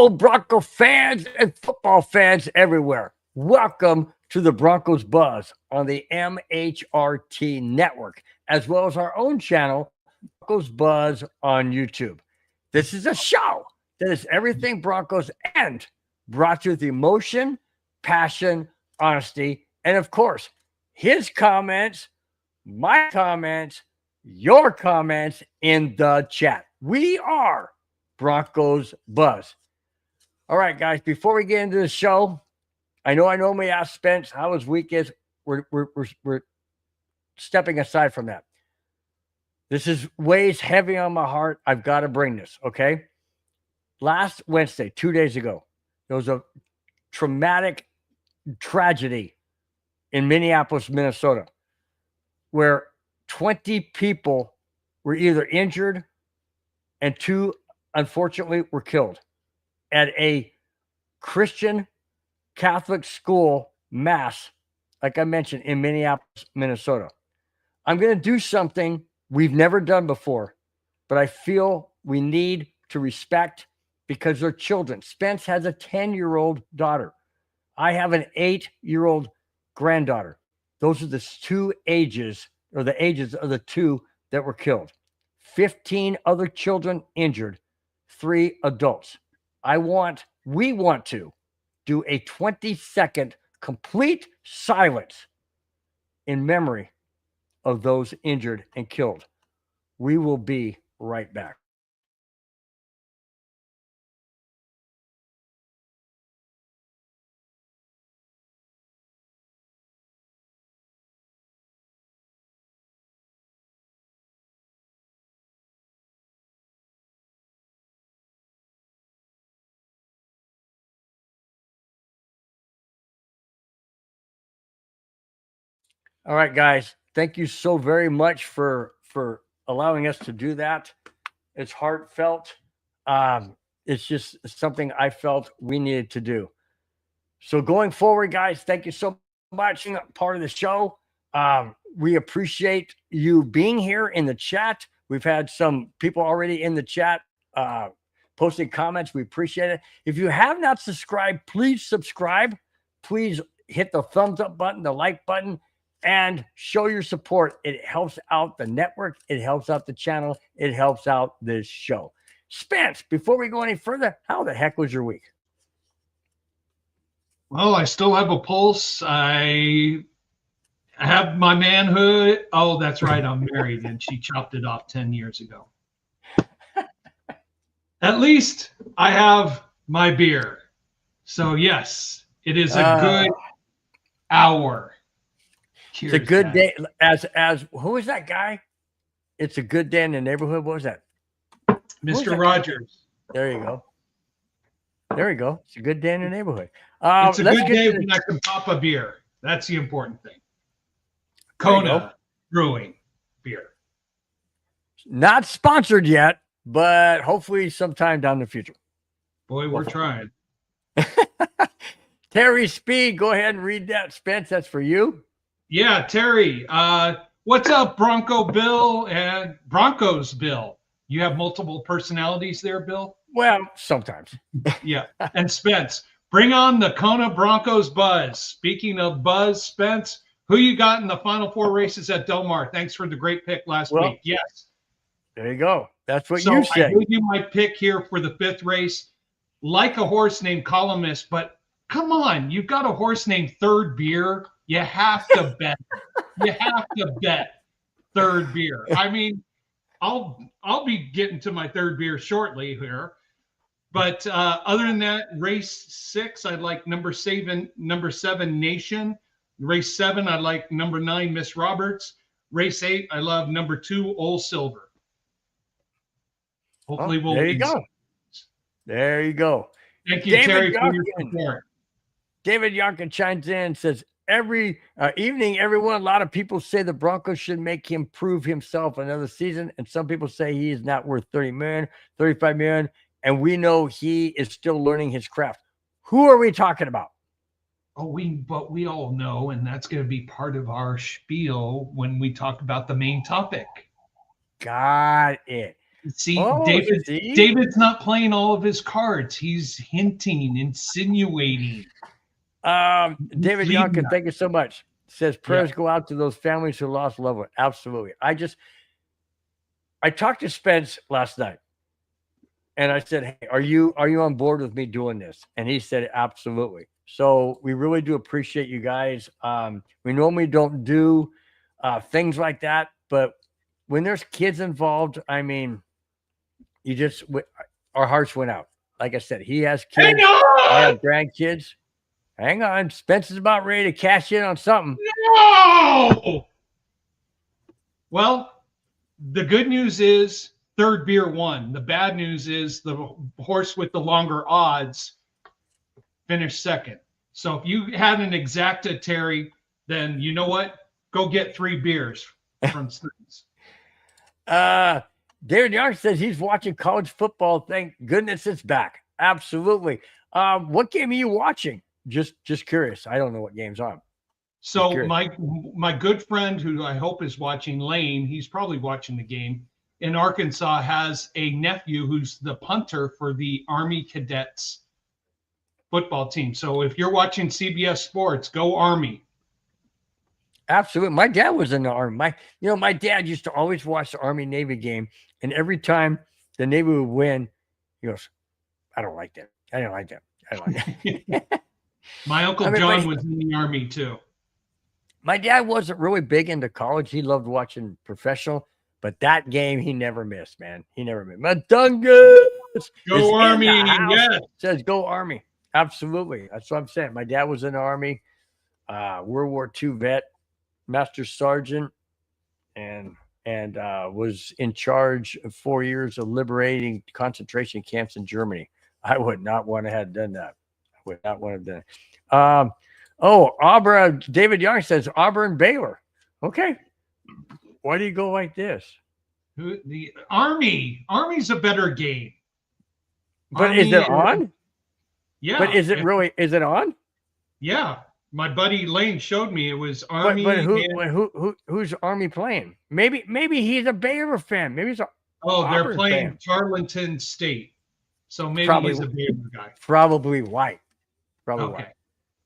Hello, Bronco fans and football fans everywhere. Welcome to the Broncos Buzz on the MHRT network, as well as our own channel, Broncos Buzz on YouTube. This is a show that is everything Broncos and brought to you with emotion, passion, honesty, and of course, his comments, my comments, your comments in the chat. We are Broncos Buzz. All right, guys, before we get into the show, I normally ask Spence how his week is. We're stepping aside from that. This weighs heavy on my heart. I've got to bring this, okay? Last Wednesday, 2 days ago, there was a traumatic tragedy in Minneapolis, Minnesota, where 20 people were either injured and 2, unfortunately, were killed at a Christian Catholic school mass, like I mentioned, in Minneapolis, Minnesota. I'm going to do something we've never done before, but I feel we need to respect because they're children. Spence has a 10-year-old daughter. I have an 8-year-old granddaughter. Those are the two ages, or the ages of the 2 that were killed. 15 other children injured, 3 adults. We want to do a 20-second complete silence in memory of those injured and killed. We will be right back. All right, guys. Thank you so very much for allowing us to do that. It's heartfelt. It's just something I felt we needed to do. So going forward, guys, thank you so much for being part of the show. We appreciate you being here in the chat. We've had some people already in the chat posting comments. We appreciate it. If you have not subscribed, please subscribe. Please hit the thumbs up button, the like button, and show your support. It helps out the network. It helps out the channel. It helps out this show. Spence, before we go any further, how the heck was your week? Well, I still have a pulse. I have my manhood. Oh, that's right. I'm married, and she chopped it off 10 years ago. At least I have my beer. So, yes, it is a good hour. Cheers, it's a good day. As who is that guy? It's a good day in the neighborhood. What was that? Mr. Rogers. There you go. There you go. It's a good day in the neighborhood. It's a good day when I can pop a beer. That's the important thing. Kona Brewing beer. Not sponsored yet, but hopefully sometime down the future. Boy, we're trying. Terry Speed, go ahead and read that. Spence, that's for you. Yeah, Terry. What's up, Bronco Bill and Broncos Bill? You have multiple personalities there, Bill? Well, sometimes. Yeah. And Spence, bring on the Kona Broncos buzz. Speaking of buzz, Spence, who you got in the Final 4 races at Del Mar? Thanks for the great pick last week. Yes. There you go. That's what you said. I gave you my pick here for the 5th race. Like a horse named Columnist, but come on, you've got a horse named Third Beer. You have to bet. You have to bet Third Beer. I mean, I'll be getting to my 3rd beer shortly here. But other than that, race 6, I like number 7 Nation. Race 7, I like number 9 Miss Roberts. Race 8, I love number 2 Old Silver. Hopefully we'll. There you go. There you go. Thank you, Terry, for your support. David Yonkin chimes in and says, every evening, everyone, a lot of people say the Broncos should make him prove himself another season. And some people say he is not worth 30 million, 35 million. And we know he is still learning his craft. Who are we talking about? Oh, but we all know, and that's going to be part of our spiel when we talk about the main topic. Got it. See, Oh, see? David's not playing all of his cards. He's hinting, insinuating. David Leading Youngkin, us. thank you so much. Says Yeah. prayers go out to those families who lost loved ones. Absolutely. I talked to Spence last night, and I said, "Hey, are you on board with me doing this?" And he said, "Absolutely." So we really do appreciate you guys. We normally don't do things like that, but when there's kids involved, I mean, our hearts went out. Like I said, he has kids. Hang on! I have grandkids. Hang on, Spence is about ready to cash in on something. No! Well, the good news is third beer won. The bad news is the horse with the longer odds finished second. So if you had an exacta, Terry, then you know what? Go get 3 beers from Spence. David Young says he's watching college football. Thank goodness it's back. Absolutely. What game are you watching? Just curious. I don't know what game's on. So my good friend, who I hope is watching, Lane, he's probably watching the game, in Arkansas, has a nephew who's the punter for the Army Cadets football team. So if you're watching CBS Sports, go Army. Absolutely. My dad was in the Army. My dad used to always watch the Army-Navy game, and every time the Navy would win, he goes, I don't like that. I don't like that. I don't like that. My Uncle John was in the Army too. My dad wasn't really big into college. He loved watching professional, but that game he never missed, man. He never missed. Madungus Go Army, yes. Says go Army. Absolutely. That's what I'm saying. My dad was in the Army, World War II vet, Master Sergeant, and was in charge of 4 years of liberating concentration camps in Germany. I would not want to have done that. I would not want to have done it. Auburn. David Young says Auburn Baylor. Okay. Why do you go like this? The Army's a better game. But Army, is it on? Yeah. But is it really? Is it on? Yeah. My buddy Lane showed me it was Army. But who's Army playing? Maybe he's a Baylor fan. Maybe he's a they're playing Tarleton State. So maybe he's a Baylor guy. Probably white. Probably okay. White.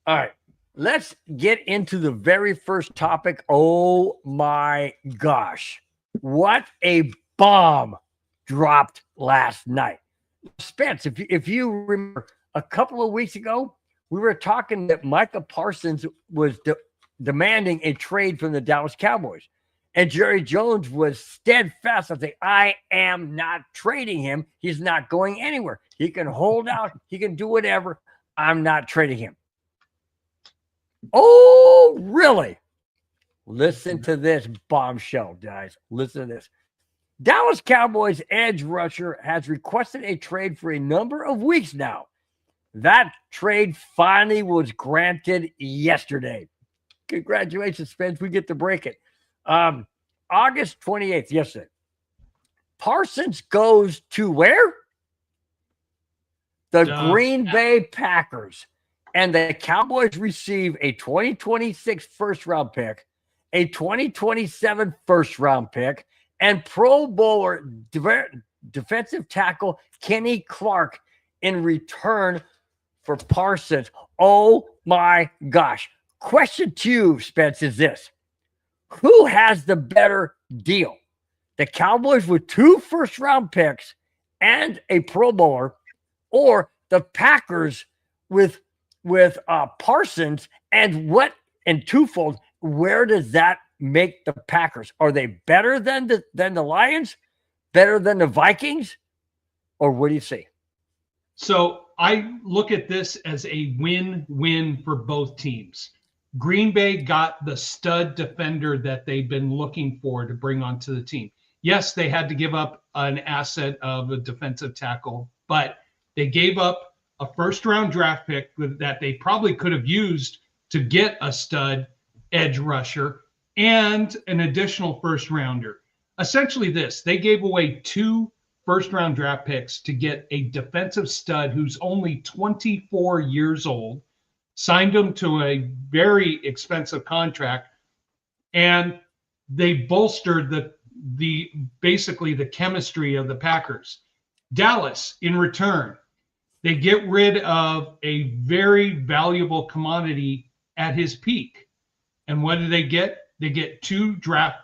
All right. Let's get into the very first topic. Oh my gosh. What a bomb dropped last night. Spence, if you remember a couple of weeks ago, we were talking that Micah Parsons was demanding a trade from the Dallas Cowboys. And Jerry Jones was steadfast on saying, I am not trading him. He's not going anywhere. He can hold out. He can do whatever. I'm not trading him. Oh, really? Listen to this bombshell, guys. Listen to this. Dallas Cowboys edge rusher has requested a trade for a number of weeks now. That trade finally was granted yesterday. Congratulations, Spence. We get to break it. August 28th, yesterday. Parsons goes to where? The Green Bay Packers. And the Cowboys receive a 2026 first-round pick, a 2027 first-round pick, and Pro Bowler defensive tackle Kenny Clark in return for Parsons. Oh, my gosh. Question to you, Spence, is this. Who has the better deal? The Cowboys with 2 first-round picks and a Pro Bowler, or the Packers with Parsons, and twofold, where does that make the Packers? Are they better than the Lions? Better than the Vikings? Or what do you see? So I look at this as a win-win for both teams. Green Bay got the stud defender that they've been looking for to bring onto the team. Yes, they had to give up an asset of a defensive tackle, but they gave up a first-round draft pick that they probably could have used to get a stud edge rusher and an additional first-rounder. Essentially this, they gave away 2 first-round draft picks to get a defensive stud who's only 24 years old, signed him to a very expensive contract, and they bolstered basically the chemistry of the Packers. Dallas, in return, they get rid of a very valuable commodity at his peak. And what do they get? They get 2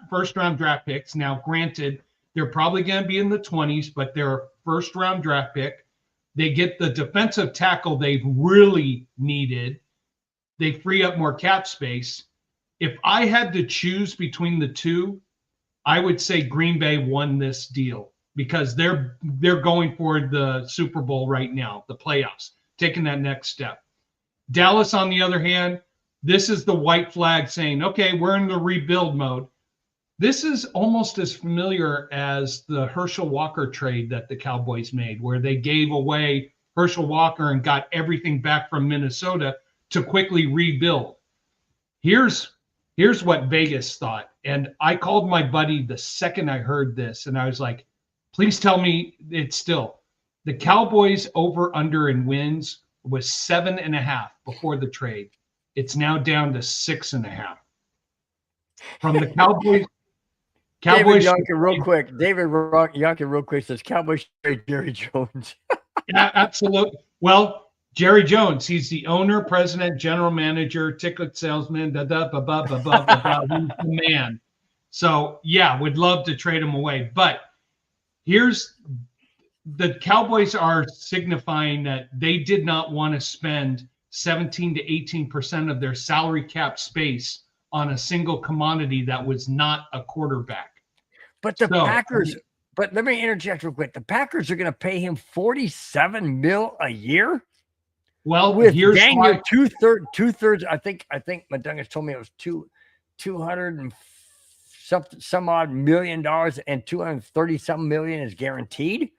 first-round draft picks. Now, granted, they're probably going to be in the 20s, but they're a first-round draft pick. They get the defensive tackle they've really needed. They free up more cap space. If I had to choose between the two, I would say Green Bay won this deal because they're going for the Super Bowl right now, the playoffs, taking that next step. Dallas, on the other hand, this is the white flag saying, okay, we're in the rebuild mode. This is almost as familiar as the Herschel Walker trade that the Cowboys made, where they gave away Herschel Walker and got everything back from Minnesota to quickly rebuild. Here's what Vegas thought. And I called my buddy the second I heard this, and I was like, please tell me it's still. The Cowboys over-under in wins was 7.5 before the trade. It's now down to 6.5. From the Cowboys. David Youngkin, real quick. David Youngkin, real quick, says Cowboys trade Jerry Jones. Yeah, absolutely. Well, Jerry Jones, he's the owner, president, general manager, ticket salesman, he's the man. So, yeah, would love to trade him away. But here's the Cowboys are signifying that they did not want to spend 17 to 18% of their salary cap space on a single commodity that was not a quarterback. But the Packers, but let me interject real quick. The Packers are going to pay him $47 million a year. Well, with here's why two-thirds. I think Madungas told me it was 200 and some odd $1 million, and 230 something million is guaranteed.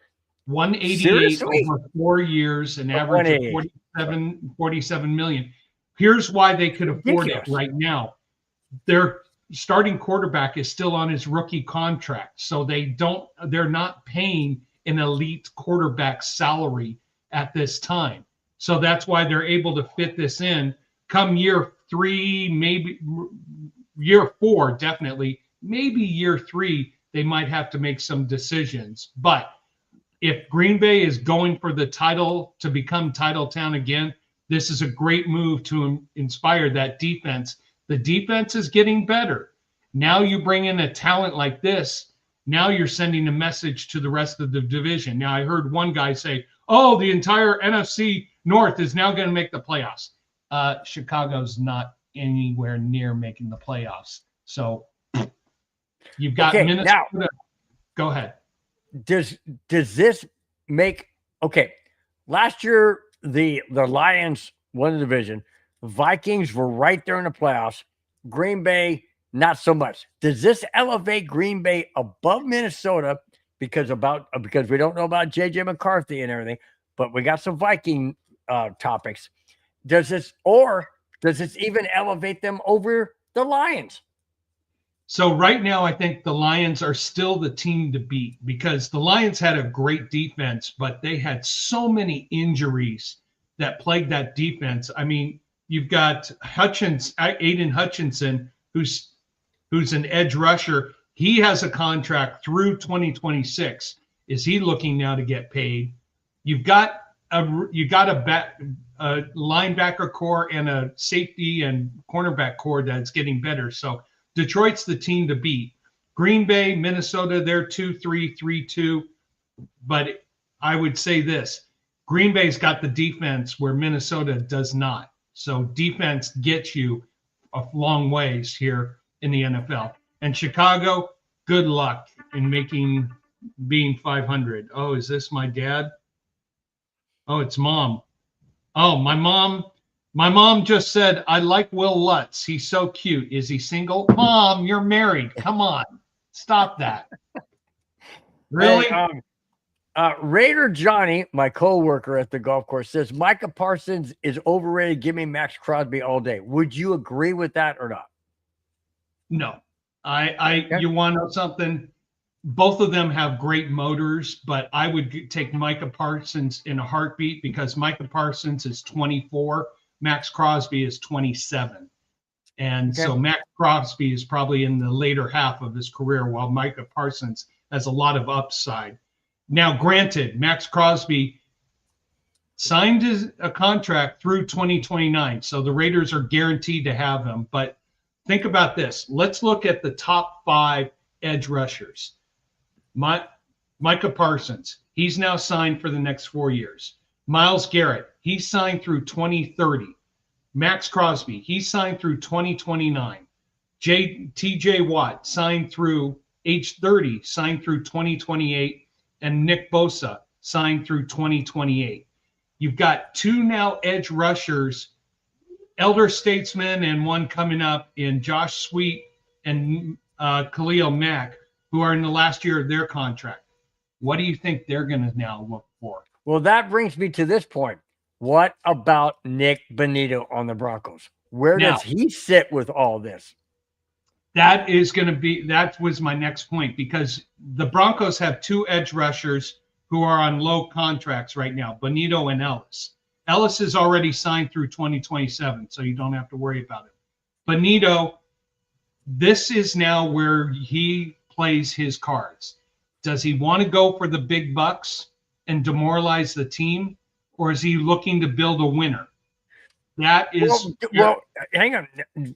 188 over 4 years, an average of 47 million. Here's why they could afford it right now. Their starting quarterback is still on his rookie contract, so they're not paying an elite quarterback salary at this time. So that's why they're able to fit this in. Come year 3, maybe year 4, definitely, maybe year 3, they might have to make some decisions. But if Green Bay is going for the title to become title town again, this is a great move to inspire that defense. The defense is getting better. Now you bring in a talent like this. Now you're sending a message to the rest of the division. Now, I heard one guy say, oh, the entire NFC North is now going to make the playoffs. Chicago's not anywhere near making the playoffs. So you've got Minnesota. Now, go ahead. Does this make last year the Lions won the division. Vikings were right there in the playoffs. Green Bay, not so much. Does this elevate Green Bay above Minnesota because we don't know about JJ McCarthy and everything, but we got some Viking topics. Does this even elevate them over the Lions? So right now, I think the Lions are still the team to beat because the Lions had a great defense, but they had so many injuries that plagued that defense. I mean, you've got Aiden Hutchinson, who's an edge rusher. He has a contract through 2026. Is he looking now to get paid? You've got a linebacker core and a safety and cornerback core that's getting better. So Detroit's the team to beat. Green Bay, Minnesota, they're 2-3, 3-2. But I would say this. Green Bay's got the defense where Minnesota does not. So defense gets you a long ways here in the NFL. And Chicago, good luck in being 500. Oh, is this my dad? Oh, it's mom. Oh, my mom just said, I like Will Lutz. He's so cute. Is he single? Mom, you're married. Come on. Stop that. Really? Hey, Raider Johnny, my co-worker at the golf course, says Micah Parsons is overrated. Give me Max Crosby all day. Would you agree with that or not? No. You want to know something? Both of them have great motors, but I would take Micah Parsons in a heartbeat because Micah Parsons is 24. Max Crosby is 27. And so Max Crosby is probably in the later half of his career, while Micah Parsons has a lot of upside. Now, granted, Max Crosby signed a contract through 2029, so the Raiders are guaranteed to have him. But think about this. Let's look at the top 5 edge rushers. Micah Parsons, he's now signed for the next 4 years. Myles Garrett, he's signed through 2030. Max Crosby, he's signed through 2029. T.J. Watt, signed through age 30, signed through 2028. And Nick Bosa, signed through 2028. You've got 2 now edge rushers, elder statesmen, and one coming up in Josh Sweet and Khalil Mack, who are in the last year of their contract. What do you think they're going to now look for? Well, that brings me to this point. What about Nik Bonitto on the Broncos? Where does he sit with all this? That was my next point, because the Broncos have 2 edge rushers who are on low contracts right now, Bonitto and Ellis. Ellis is already signed through 2027, so you don't have to worry about it. Bonitto, this is now where he plays his cards. Does he want to go for the big bucks and demoralize the team, or is he looking to build a winner? That is well, hang on.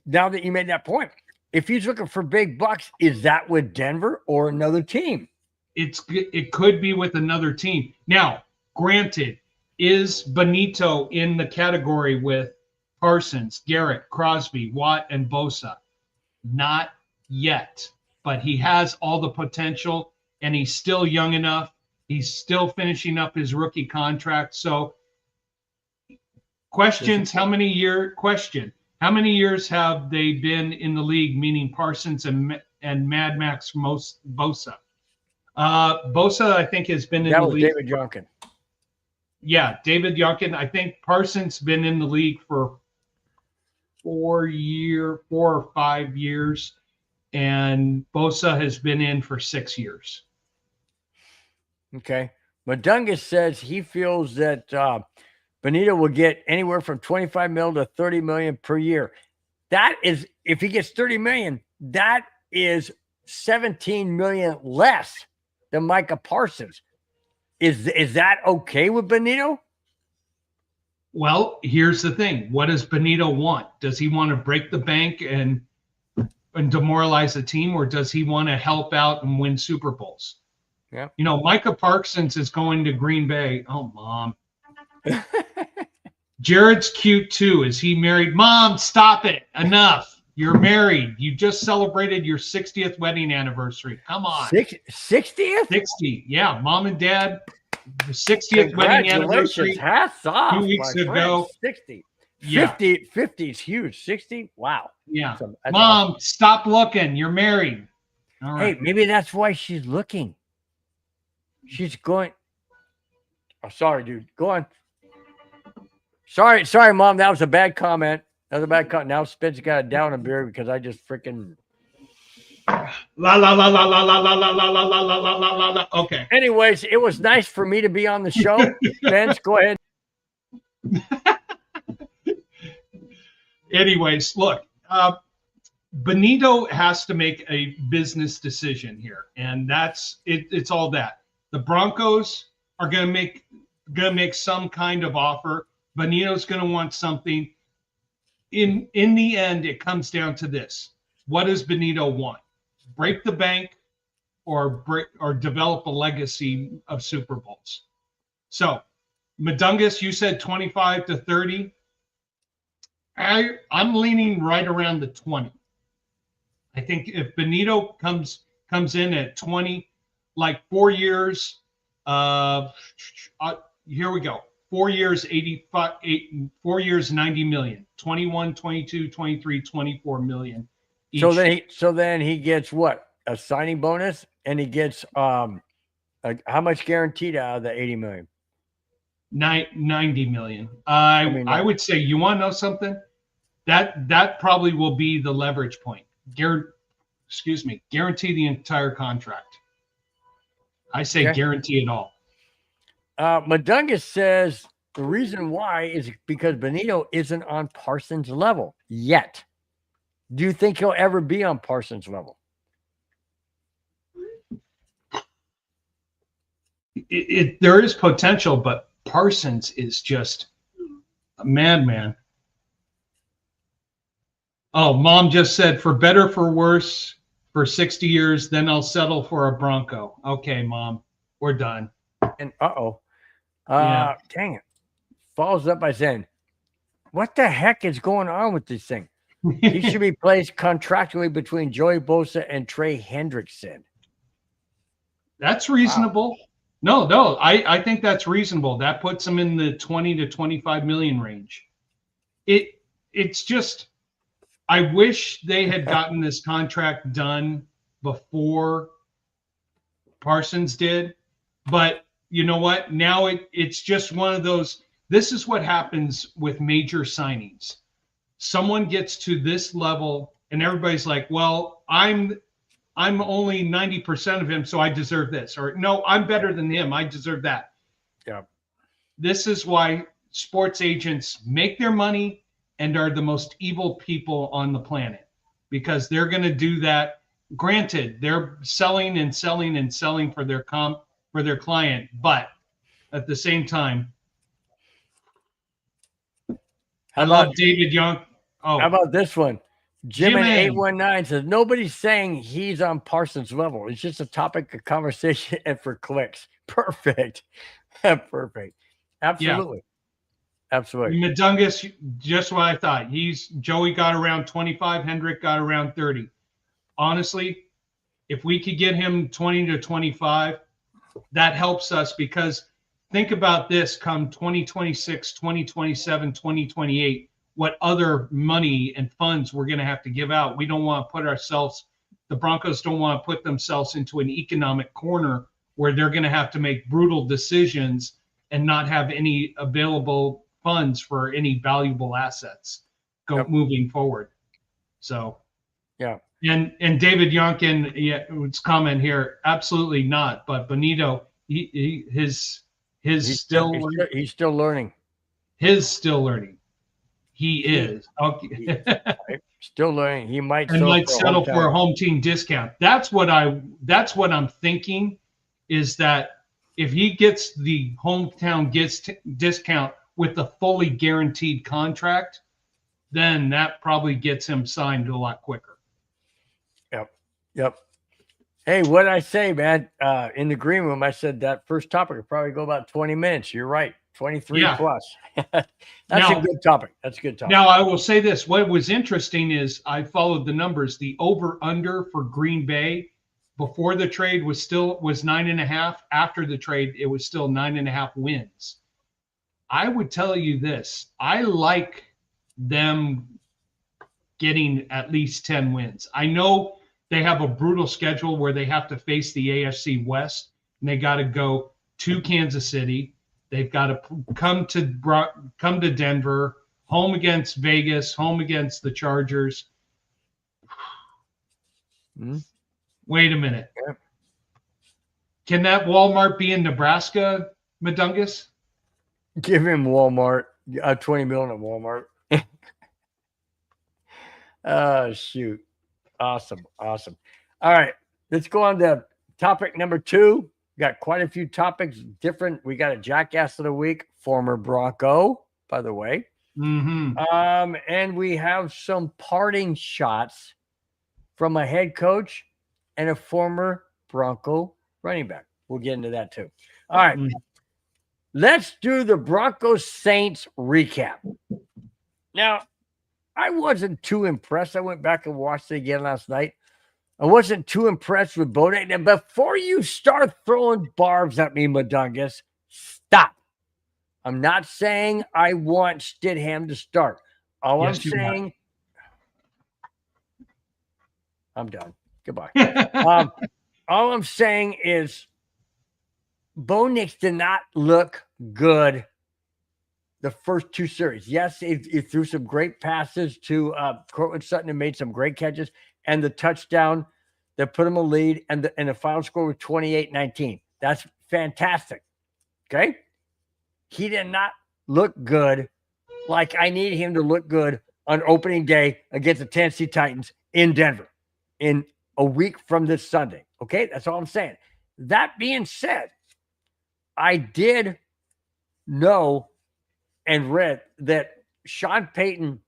Now that you made that point, if he's looking for big bucks, is that with Denver or another team? It could be with another team. Now, granted, is Bonitto in the category with Parsons, Garrett, Crosby, Watt, and Bosa? Not yet, but he has all the potential, and he's still young enough. He's still finishing up his rookie contract. So, how many years have they been in the league, meaning Parsons and Mad Max Bosa? Bosa, I think, has been in the league. David Youngkin. Yeah, David Youngkin. I think Parsons been in the league for 4 or 5 years, and Bosa has been in for 6 years. Okay. Madungus says he feels that Bonitto will get anywhere from 25 million to 30 million per year. That is, if he gets 30 million, that is 17 million less than Micah Parsons. Is that okay with Bonitto? Well, here's the thing. What does Bonitto want? Does he want to break the bank and demoralize the team, or does he want to help out and win Super Bowls? Yeah. You know, Micah Parsons is going to Green Bay. Oh, Mom. Jared's cute too. Is he married? Mom, stop it. Enough. You're married. You just celebrated your 60th wedding anniversary. Come on. 60th? 60. Yeah. Mom and Dad, the 60th wedding anniversary. Hats off. 2 weeks ago. 60. Yeah. 50 is huge. 60? Wow. Yeah. That's Mom, awesome. stop looking. You're married. All right. Hey, maybe that's why she's looking. She's going. Oh, sorry, dude. Go on. Sorry, Mom. That was a bad comment. That was a bad comment. Now Spence got a down a beer because I just freaking. La la la la la la la la la la la la la la. Okay. Anyways, it was nice for me to be on the show. Spence, go ahead. Anyways, look, Bonitto has to make a business decision here, and that's it. It's all that. The Broncos are going to make some kind of offer. Bonitto's going to want something. In the end, it comes down to this: what does Bonitto want? Break the bank, or develop a legacy of Super Bowls? So, Madungus, you said 25 to 30. I'm leaning right around the 20. I think if Bonitto comes in at 20, like 4 years, here we go. 4 years, 4 years, 90 million, 21, 22, 23, 24 million. Each. So then he gets what? A signing bonus, and he gets how much guaranteed out of the 80 million? 90 million. I would say, you want to know something? That probably will be the leverage point. Guarantee the entire contract. I say guarantee it all. Madungus says the reason why is because Bonitto isn't on Parsons' level yet. Do you think he'll ever be on Parsons' level? There is potential, but Parsons is just a madman. Oh, Mom just said, for better, for worse, for 60 years, then I'll settle for a Bronco. Okay, Mom, we're done. And Yeah. dang it. Follows up by saying, what the heck is going on with this thing? He should be placed contractually between Joey Bosa and Trey Hendrickson. That's reasonable. Wow. No, I think that's reasonable. That puts him in the 20 to 25 million range. It's just, I wish they had gotten this contract done before Parsons did, but you know what? Now it's just one of those. This is what happens with major signings. Someone gets to this level, and everybody's like, "Well, I'm only 90% of him, so I deserve this," or "No, I'm better than him. I deserve that." Yeah. This is why sports agents make their money and are the most evil people on the planet, because they're going to do that. Granted, they're selling and selling and selling for their client, but at the same time, I love David Young. Oh, how about this one? Jim in Jim 819 says nobody's saying he's on Parsons' level. It's just a topic of conversation and for clicks. Perfect. Perfect. Absolutely. Yeah. Absolutely. Madungus, just what I thought. Joey got around 25, Hendrick got around 30. Honestly, if we could get him 20 to 25, that helps us, because think about this come 2026, 2027, 2028, what other money and funds we're going to have to give out. We don't want to put ourselves, the Broncos don't want to put themselves into an economic corner where they're going to have to make brutal decisions and not have any available funds for any valuable assets moving forward. So, yeah. And David Yonkin, it's comment here, absolutely not. But Bonitto, he's still learning. His still learning. He is. Okay. Still learning. He might settle for a home team discount. That's what I'm thinking, is that if he gets the hometown discount with the fully guaranteed contract, then that probably gets him signed a lot quicker. Yep. Hey, what did I say, man? In the green room, I said that first topic would probably go about 20 minutes. You're right. 23 plus. That's a good topic. That's a good topic. Now, I will say this. What was interesting is I followed the numbers. The over-under for Green Bay before the trade was 9.5. After the trade, it was still 9.5 wins. I would tell you this. I like them getting at least 10 wins. I know they have a brutal schedule where they have to face the AFC West, and they got to go to Kansas City. They've got to come to Denver, home against Vegas, home against the Chargers. Mm-hmm. Wait a minute. Yeah. Can that Walmart be in Nebraska, Madungus? Give him Walmart. $20 million at Walmart. Oh, shoot. Awesome. All right. Let's go on to topic number 2. Got quite a few topics different. We got a Jackass of the Week, former Bronco, by the way. Mm-hmm. And we have some parting shots from a head coach and a former Bronco running back. We'll get into that too. All right. Let's do the Broncos Saints recap. Now, I wasn't too impressed. I went back and watched it again last night. I wasn't too impressed with Bodie. And before you start throwing barbs at me, Madungus, stop. I'm not saying I want Stidham to start. All I'm saying, I'm done. Goodbye. All I'm saying is Bo Nix did not look good the first 2 series. Yes, he threw some great passes to Cortland Sutton and made some great catches, and the touchdown that put him in lead, and the final score was 28-19. That's fantastic. Okay? He did not look good like I need him to look good on opening day against the Tennessee Titans in Denver in a week from this Sunday. Okay, that's all I'm saying. That being said, I did know and read that Sean Payton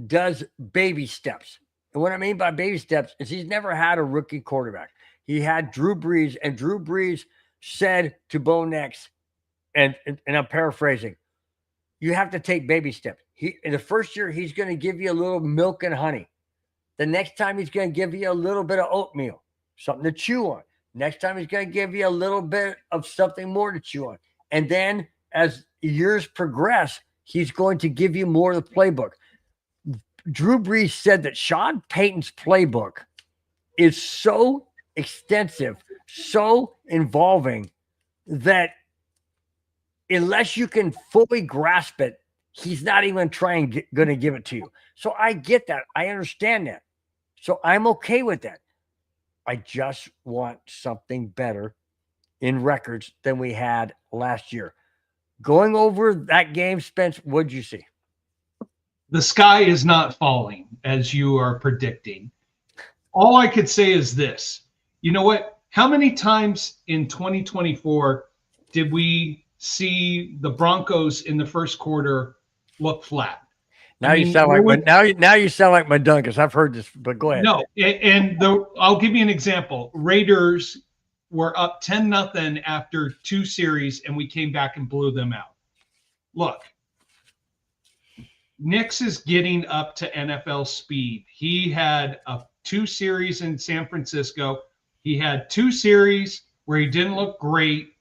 does baby steps. And what I mean by baby steps is he's never had a rookie quarterback. He had Drew Brees, and Drew Brees said to Bo Nix, and I'm paraphrasing, you have to take baby steps. In the first year, he's going to give you a little milk and honey. The next time, he's going to give you a little bit of oatmeal, something to chew on. Next time, he's going to give you a little bit of something more to chew on. And then as years progress, he's going to give you more of the playbook. Drew Brees said that Sean Payton's playbook is so extensive, so involving, that unless you can fully grasp it, he's not even going to give it to you. So I get that. I understand that. So I'm okay with that. I just want something better in records than we had last year. Going over that game, Spence, what'd you see? The sky is not falling, as you are predicting. All I could say is this. You know what? How many times in 2024 did we see the Broncos in the first quarter look flat? Now you sound like now you sound like Madungus. I've heard this, but go ahead. No, and I'll give you an example. Raiders were up 10-0 after 2 series, and we came back and blew them out. Look, Nix is getting up to NFL speed. He had 2 series in San Francisco. He had 2 series where he didn't look great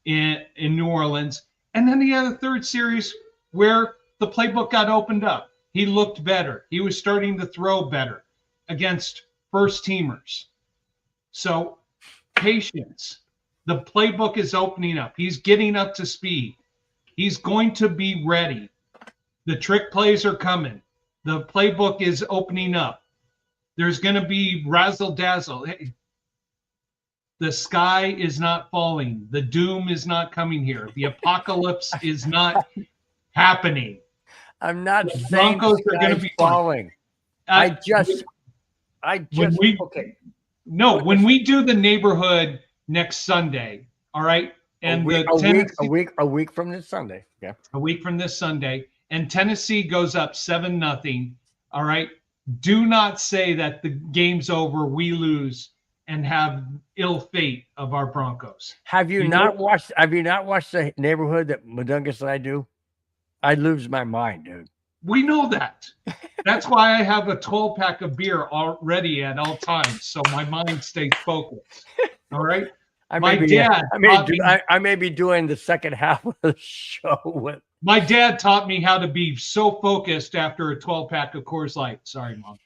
in New Orleans. And then he had a 3rd series where the playbook got opened up. He looked better. He was starting to throw better against first-teamers. So patience. The playbook is opening up. He's getting up to speed. He's going to be ready. The trick plays are coming. The playbook is opening up. There's going to be razzle-dazzle. The sky is not falling. The doom is not coming here. The apocalypse is not happening. I'm not the saying Broncos are going to be falling. Okay. No, when we do the neighborhood next Sunday, all right, and a week from this Sunday, yeah, a week from this Sunday, and Tennessee goes up 7-0. All right, do not say that the game's over, we lose, and have ill fate of our Broncos. Have you not watched the neighborhood that Madungus and I do? I lose my mind, dude. We know that. That's why I have a 12-pack of beer already at all times, so my mind stays focused. All right. I may be doing the second half of the show with. My dad taught me how to be so focused after a 12-pack of Coors Light. Sorry, Mom.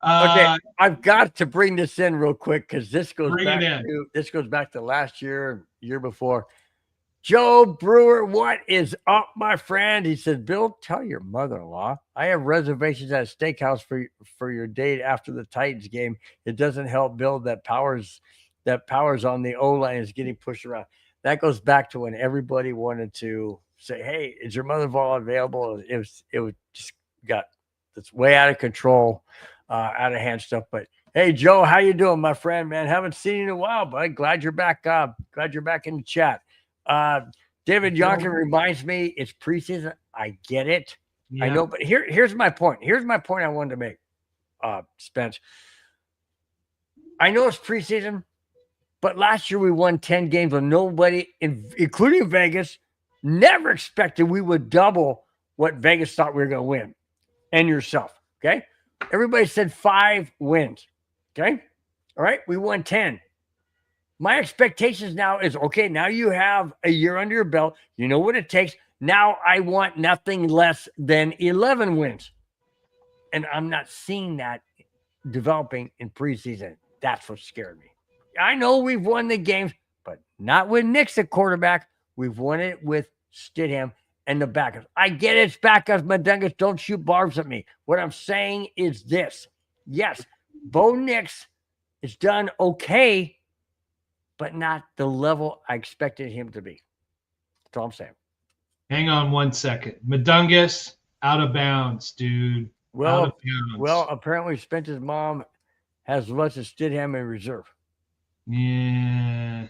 Okay, I've got to bring this in real quick because this goes back to last year before. Joe Brewer, what is up, my friend? He said, Bill, tell your mother-in-law I have reservations at a steakhouse for your date after the Titans game. It doesn't help Bill that powers on the O-line is getting pushed around. That goes back to when everybody wanted to say, hey, is your mother-in-law available? It was just got this way out of control, out of hand stuff. But hey, Joe, how you doing, my friend, man? Haven't seen you in a while, but glad you're back. Glad you're back in the chat. David Yonkin reminds me it's preseason. I get it. Yeah. I know, but here's my point. Here's my point I wanted to make, Spence. I know it's preseason, but last year we won 10 games with nobody, including Vegas, never expected we would double what Vegas thought we were going to win. And yourself, okay? Everybody said 5 wins, okay? All right, we won 10. My expectations now is, okay, now you have a year under your belt. You know what it takes. Now I want nothing less than 11 wins. And I'm not seeing that developing in preseason. That's what scared me. I know we've won the games, but not with Nix at quarterback. We've won it with Stidham and the backups. I get it's backups, Madungus. Don't shoot barbs at me. What I'm saying is this. Yes, Bo Nix is done okay, but not the level I expected him to be. That's all I'm saying. Hang on one second. Madungus, Out of bounds, dude. Out of bounds. Well, apparently Spencer's mom has Lutz Stidham in reserve. Yeah.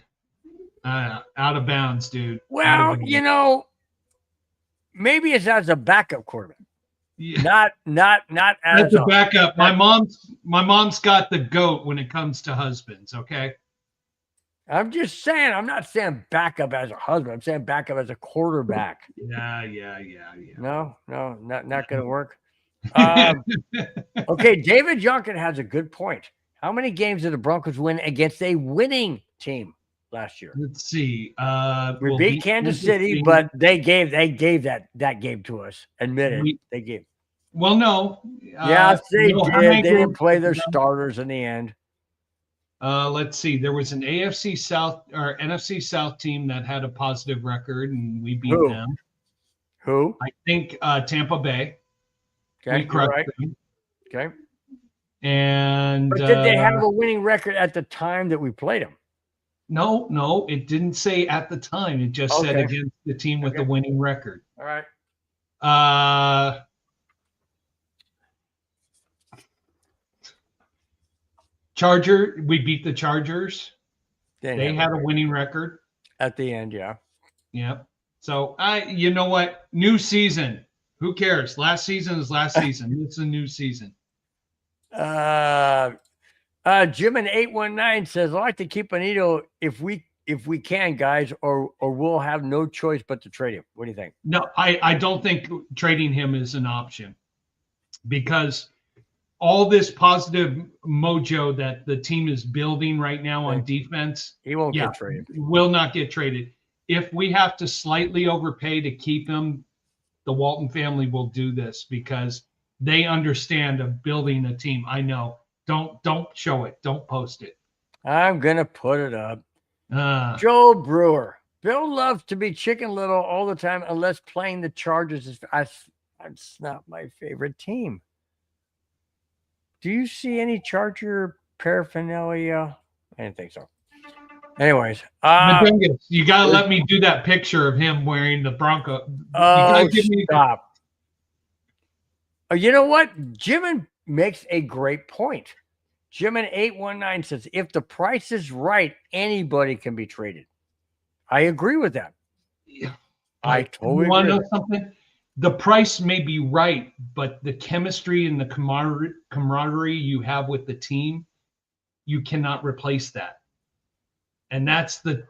Out of bounds, dude. Well, bounds. you know, maybe it's as a backup quarterback. Yeah. Not as a backup. My mom's got the goat when it comes to husbands, okay? I'm just saying, I'm not saying backup as a husband. I'm saying backup as a quarterback. Yeah. No, not going to work. Okay, David Junkin has a good point. How many games did the Broncos win against a winning team last year? Let's see. We beat Kansas City, but they gave that game to us. Admitted they gave. Well, no. Yeah, they did. They didn't play their starters in the end. Let's see. There was an AFC South or NFC South team that had a positive record, and we beat them. Who? I think Tampa Bay. Okay, you're right. Them. Okay. And but did they have a winning record at the time that we played them? No, it didn't say at the time. It just said against the team with the winning record. All right. We beat the Chargers. They had a winning record at the end. Yeah. Yep. So you know what? New season. Who cares? Last season is last season. It's a new season. Jim in 819 says, I like to keep Bonitto if we can, guys, or we'll have no choice but to trade him. What do you think? No, I don't think trading him is an option because all this positive mojo that the team is building right now on defense, he won't get traded. Will not get traded. If we have to slightly overpay to keep him, the Walton family will do this because they understand of building a team. I know. Don't show it. Don't post it. I'm gonna put it up. Joe Brewer. Bill loves to be Chicken Little all the time, unless playing the Chargers is. It's not my favorite team. Do you see any Charger paraphernalia? I didn't think so. Anyways, you gotta let me do that picture of him wearing the Bronco. Stop. You know what? Jim makes a great point. Jim in 819 says, if the price is right, anybody can be traded. I agree with that. Yeah. I totally want to know something? The price may be right, but the chemistry and the camaraderie you have with the team, you cannot replace that. And that's the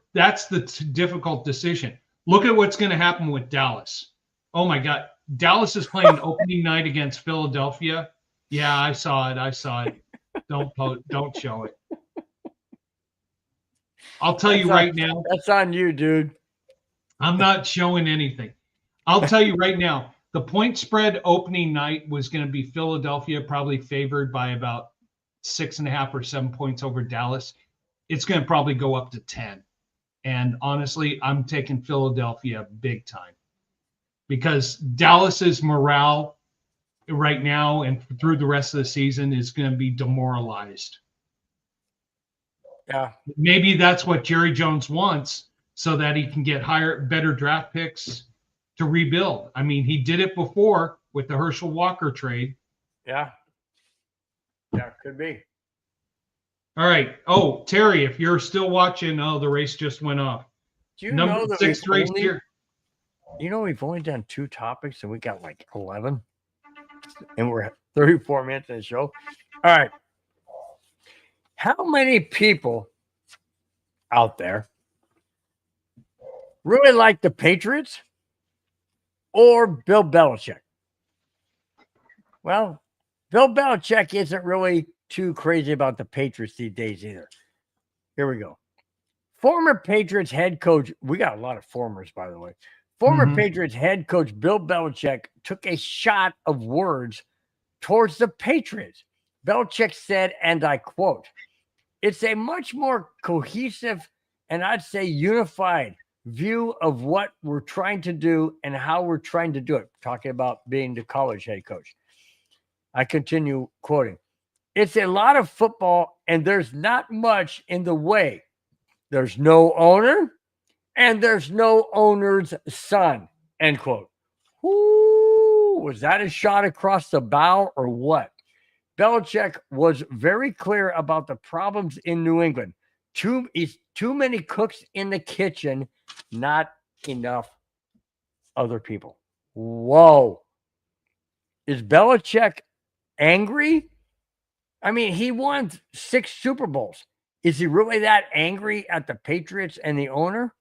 difficult decision. Look at what's going to happen with Dallas. Oh my God. Dallas is playing opening night against Philadelphia. Yeah, I saw it. Don't show it. I'll tell you right now. That's on you, dude. I'm not showing anything. I'll tell you right now. The point spread opening night was going to be Philadelphia, probably favored by about 6.5 or 7 points over Dallas. It's going to probably go up to 10. And honestly, I'm taking Philadelphia big time because Dallas's morale right now and through the rest of the season is going to be demoralized. Yeah. Maybe that's what Jerry Jones wants so that he can get better draft picks to rebuild. I mean, he did it before with the Herschel Walker trade. Yeah. Yeah, could be. All right. Oh, Terry, if you're still watching, the race just went off. Do you know that 6th race here? You know, we've only done 2 topics and we got like 11. And we're 34 minutes in the show. All right. How many people out there really like the Patriots or Bill Belichick? Well, Bill Belichick isn't really too crazy about the Patriots these days either. Here we go. Former Patriots head coach, we got a lot of formers, by the way. Former Patriots head coach Bill Belichick took a shot of words towards the Patriots. Belichick said, and I quote, "It's a much more cohesive and I'd say unified view of what we're trying to do and how we're trying to do it." Talking about being the college head coach. I continue quoting. "It's a lot of football and there's not much in the way. There's no owner and there's no owner's son," end quote. Woo was that a shot across the bow or what? Belichick was very clear about the problems in New England. Too many cooks in the kitchen, not enough other people. Whoa. Is Belichick angry? I mean, he won 6 Super Bowls. Is he really that angry at the Patriots and the owner?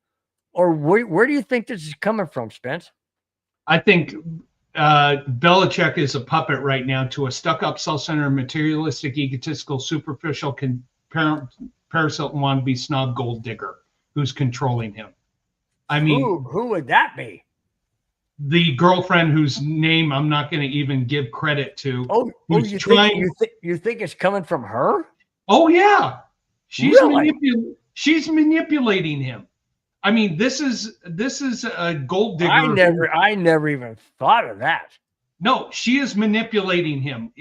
Or where do you think this is coming from, Spence? I think Belichick is a puppet right now to a stuck-up, self-centered, materialistic, egotistical, superficial, parasite wannabe snob gold digger who's controlling him. I mean, who would that be? The girlfriend whose name I'm not going to even give credit to. You think it's coming from her? Oh yeah, she's really? She's manipulating him. I mean, this is a gold digger. I never even thought of that. No, she is manipulating him.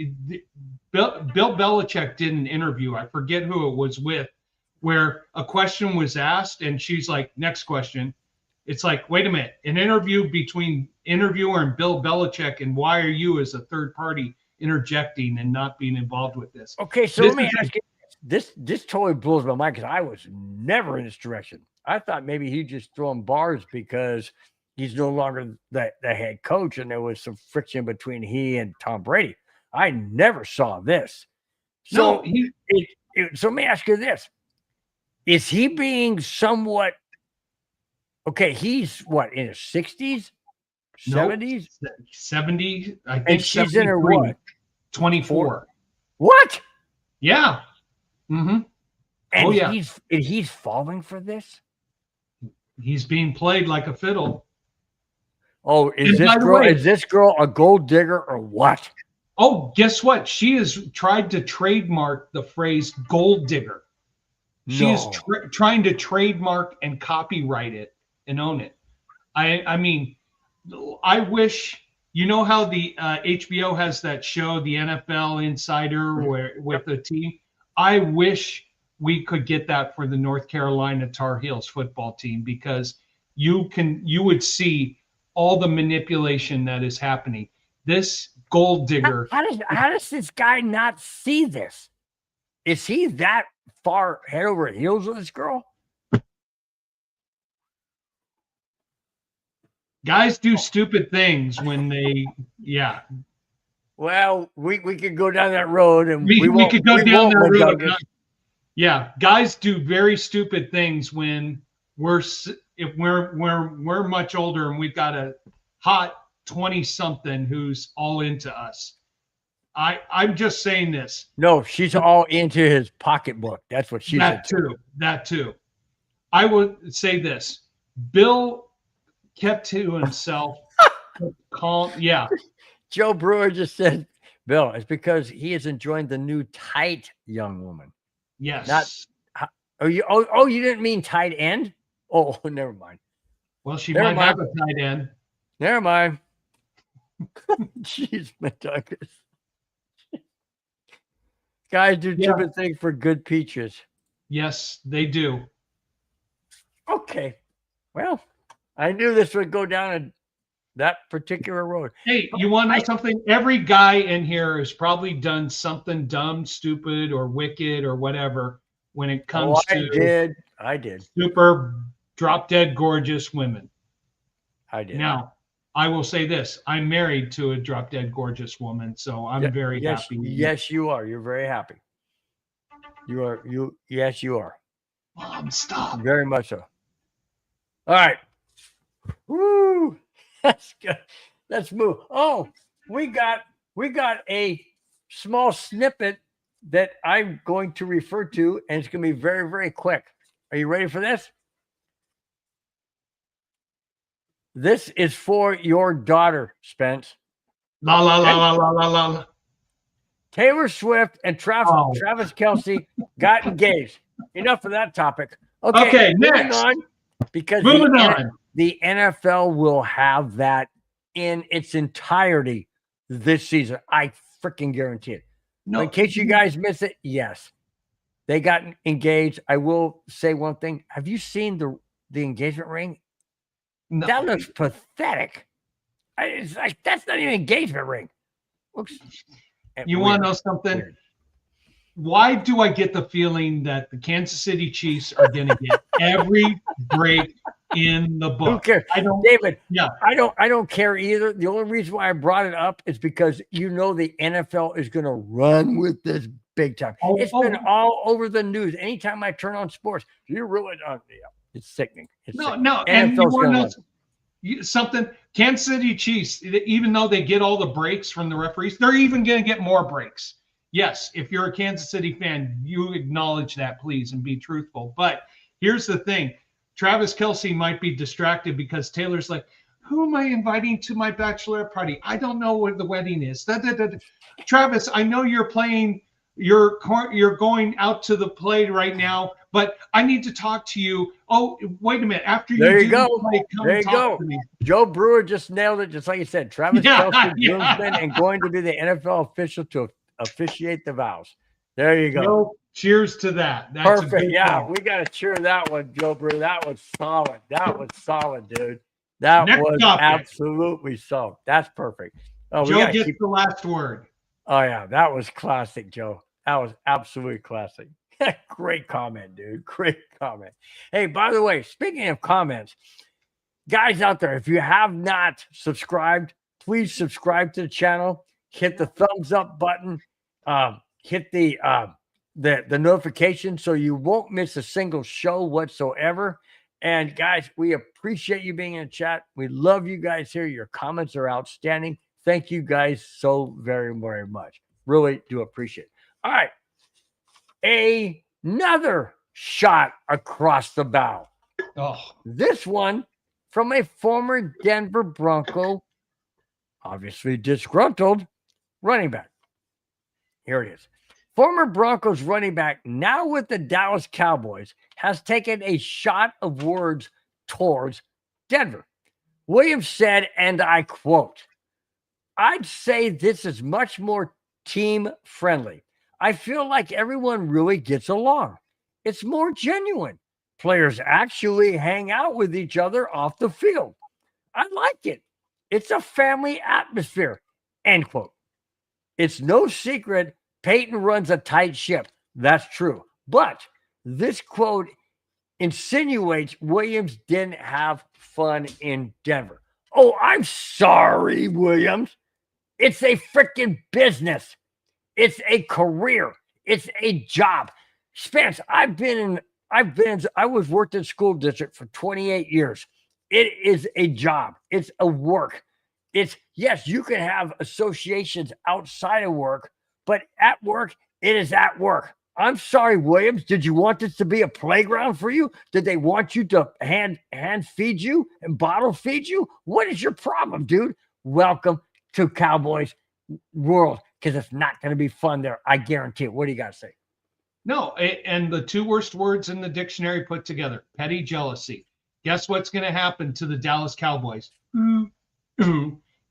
Bill Belichick did an interview. I forget who it was with, where a question was asked, and she's like, "Next question." It's like, wait a minute, an interview between interviewer and Bill Belichick, and why are you as a third party interjecting and not being involved with this? Okay, so let me ask you, this totally blows my mind because I was never in this direction. I thought maybe he just throwing bars because he's no longer the head coach and there was some friction between he and Tom Brady. I never saw this. So, so let me ask you this. Is he being somewhat okay? He's what, in his 60s, 70s, 70? I think and she's in her what? 24. What? Yeah. Mm-hmm. And he's falling for this. He's being played like a fiddle. Oh, is this girl a gold digger or what? Oh, guess what? She has tried to trademark the phrase gold digger. She is trying to trademark and copyright it and own it. I mean, I wish, you know how the HBO has that show, the NFL Insider, where with the team. I wish we could get that for the North Carolina Tar Heels football team, because you would see all the manipulation that is happening. This gold digger. How does this guy not see this? Is he that far head over heels with this girl? Guys do stupid things when they, yeah. Well, we could go down that road, and we could go down that road. Yeah, guys do very stupid things when we're much older and we've got a hot 20-something who's all into us. I'm just saying this. No, she's all into his pocketbook. That's what she's into. That too. I would say this. Bill kept to himself. Calm. Yeah. Joe Brewer just said, Bill, it's because he is enjoying the new tight young woman. Yes. You didn't mean tight end? Oh, never mind. Well, she might have a tight end. Never mind. Jeez, McDuckers. Guys do stupid things for good peaches. Yes, they do. Okay. Well, I knew this would go down that particular road. Hey, you want to know something? Every guy in here has probably done something dumb, stupid, or wicked, or whatever when it comes to I did. Super drop dead gorgeous women. I did. Now, I will say this. I'm married to a drop dead gorgeous woman, so I'm very happy. Yes, you are. You're very happy. Yes, you are. Mom, stop. Very much so. All right. Woo! That's good. Let's move. Oh, we got a small snippet that I'm going to refer to, and it's going to be very, very quick. Are you ready for this? This is for your daughter, Spence. La la la la la la la. Taylor Swift and Travis Kelce got engaged. Enough of that topic. Okay, next. On, because the NFL will have that in its entirety this season. I freaking guarantee it. No, in case you guys miss it, yes, they got engaged. I will say one thing. Have you seen the engagement ring? No. That looks pathetic. It's like that's not even an engagement ring. Looks. You want to know something? Weird. Why do I get the feeling that the Kansas City Chiefs are going to get every break in the book? Who cares? I don't, David. Yeah, I don't care either. The only reason why I brought it up is because the NFL is going to run with this big time. It's been all over the news. Anytime I turn on sports, you really don't. It's sickening. It's sickening. And you want to know something? Kansas City Chiefs, even though they get all the breaks from the referees, they're even going to get more breaks. Yes, if you're a Kansas City fan, you acknowledge that, please, and be truthful. But here's the thing. Travis Kelce might be distracted because Taylor's like, who am I inviting to my bachelorette party? I don't know where the wedding is. Travis, I know you're playing, you're going out to the play right now, but I need to talk to you. Oh, wait a minute. After there you go. Play, there you go. Joe Brewer just nailed it, just like you said. Travis Kelce, groomsman, and going to be the NFL official to officiate the vows. There you go. Joe, cheers to that. That's perfect. Yeah, we got to cheer that one, Joe Brewer. That was solid. That was solid, dude. That was absolutely solid. That's perfect. Oh, Joe gets the last word. Oh, yeah. That was classic, Joe. That was absolutely classic. Great comment, dude. Great comment. Hey, by the way, speaking of comments, guys out there, if you have not subscribed, please subscribe to the channel. Hit the thumbs up button. Hit the notification so you won't miss a single show whatsoever. And guys, we appreciate you being in the chat. We love you guys here. Your comments are outstanding. Thank you guys so very, very much. Really do appreciate it. All right. Another shot across the bow. Oh. This one from a former Denver Bronco, obviously disgruntled running back. Here it is. Former Broncos running back, now with the Dallas Cowboys, has taken a shot of words towards Denver. Williams said, and I quote, "I'd say this is much more team friendly. I feel like everyone really gets along. It's more genuine. Players actually hang out with each other off the field. I like it. It's a family atmosphere." End quote. It's no secret Peyton runs a tight ship. That's true. But this quote insinuates Williams didn't have fun in Denver. Oh, I'm sorry, Williams. It's a freaking business. It's a career. It's a job. Spence, I was worked in school district for 28 years. It is a job. It's a work. Yes, you can have associations outside of work, but at work, it is at work. I'm sorry, Williams. Did you want this to be a playground for you? Did they want you to hand feed you and bottle feed you? What is your problem, dude? Welcome to Cowboys world, because it's not going to be fun there. I guarantee it. What do you got to say? No, and the two worst words in the dictionary put together, petty jealousy. Guess what's going to happen to the Dallas Cowboys?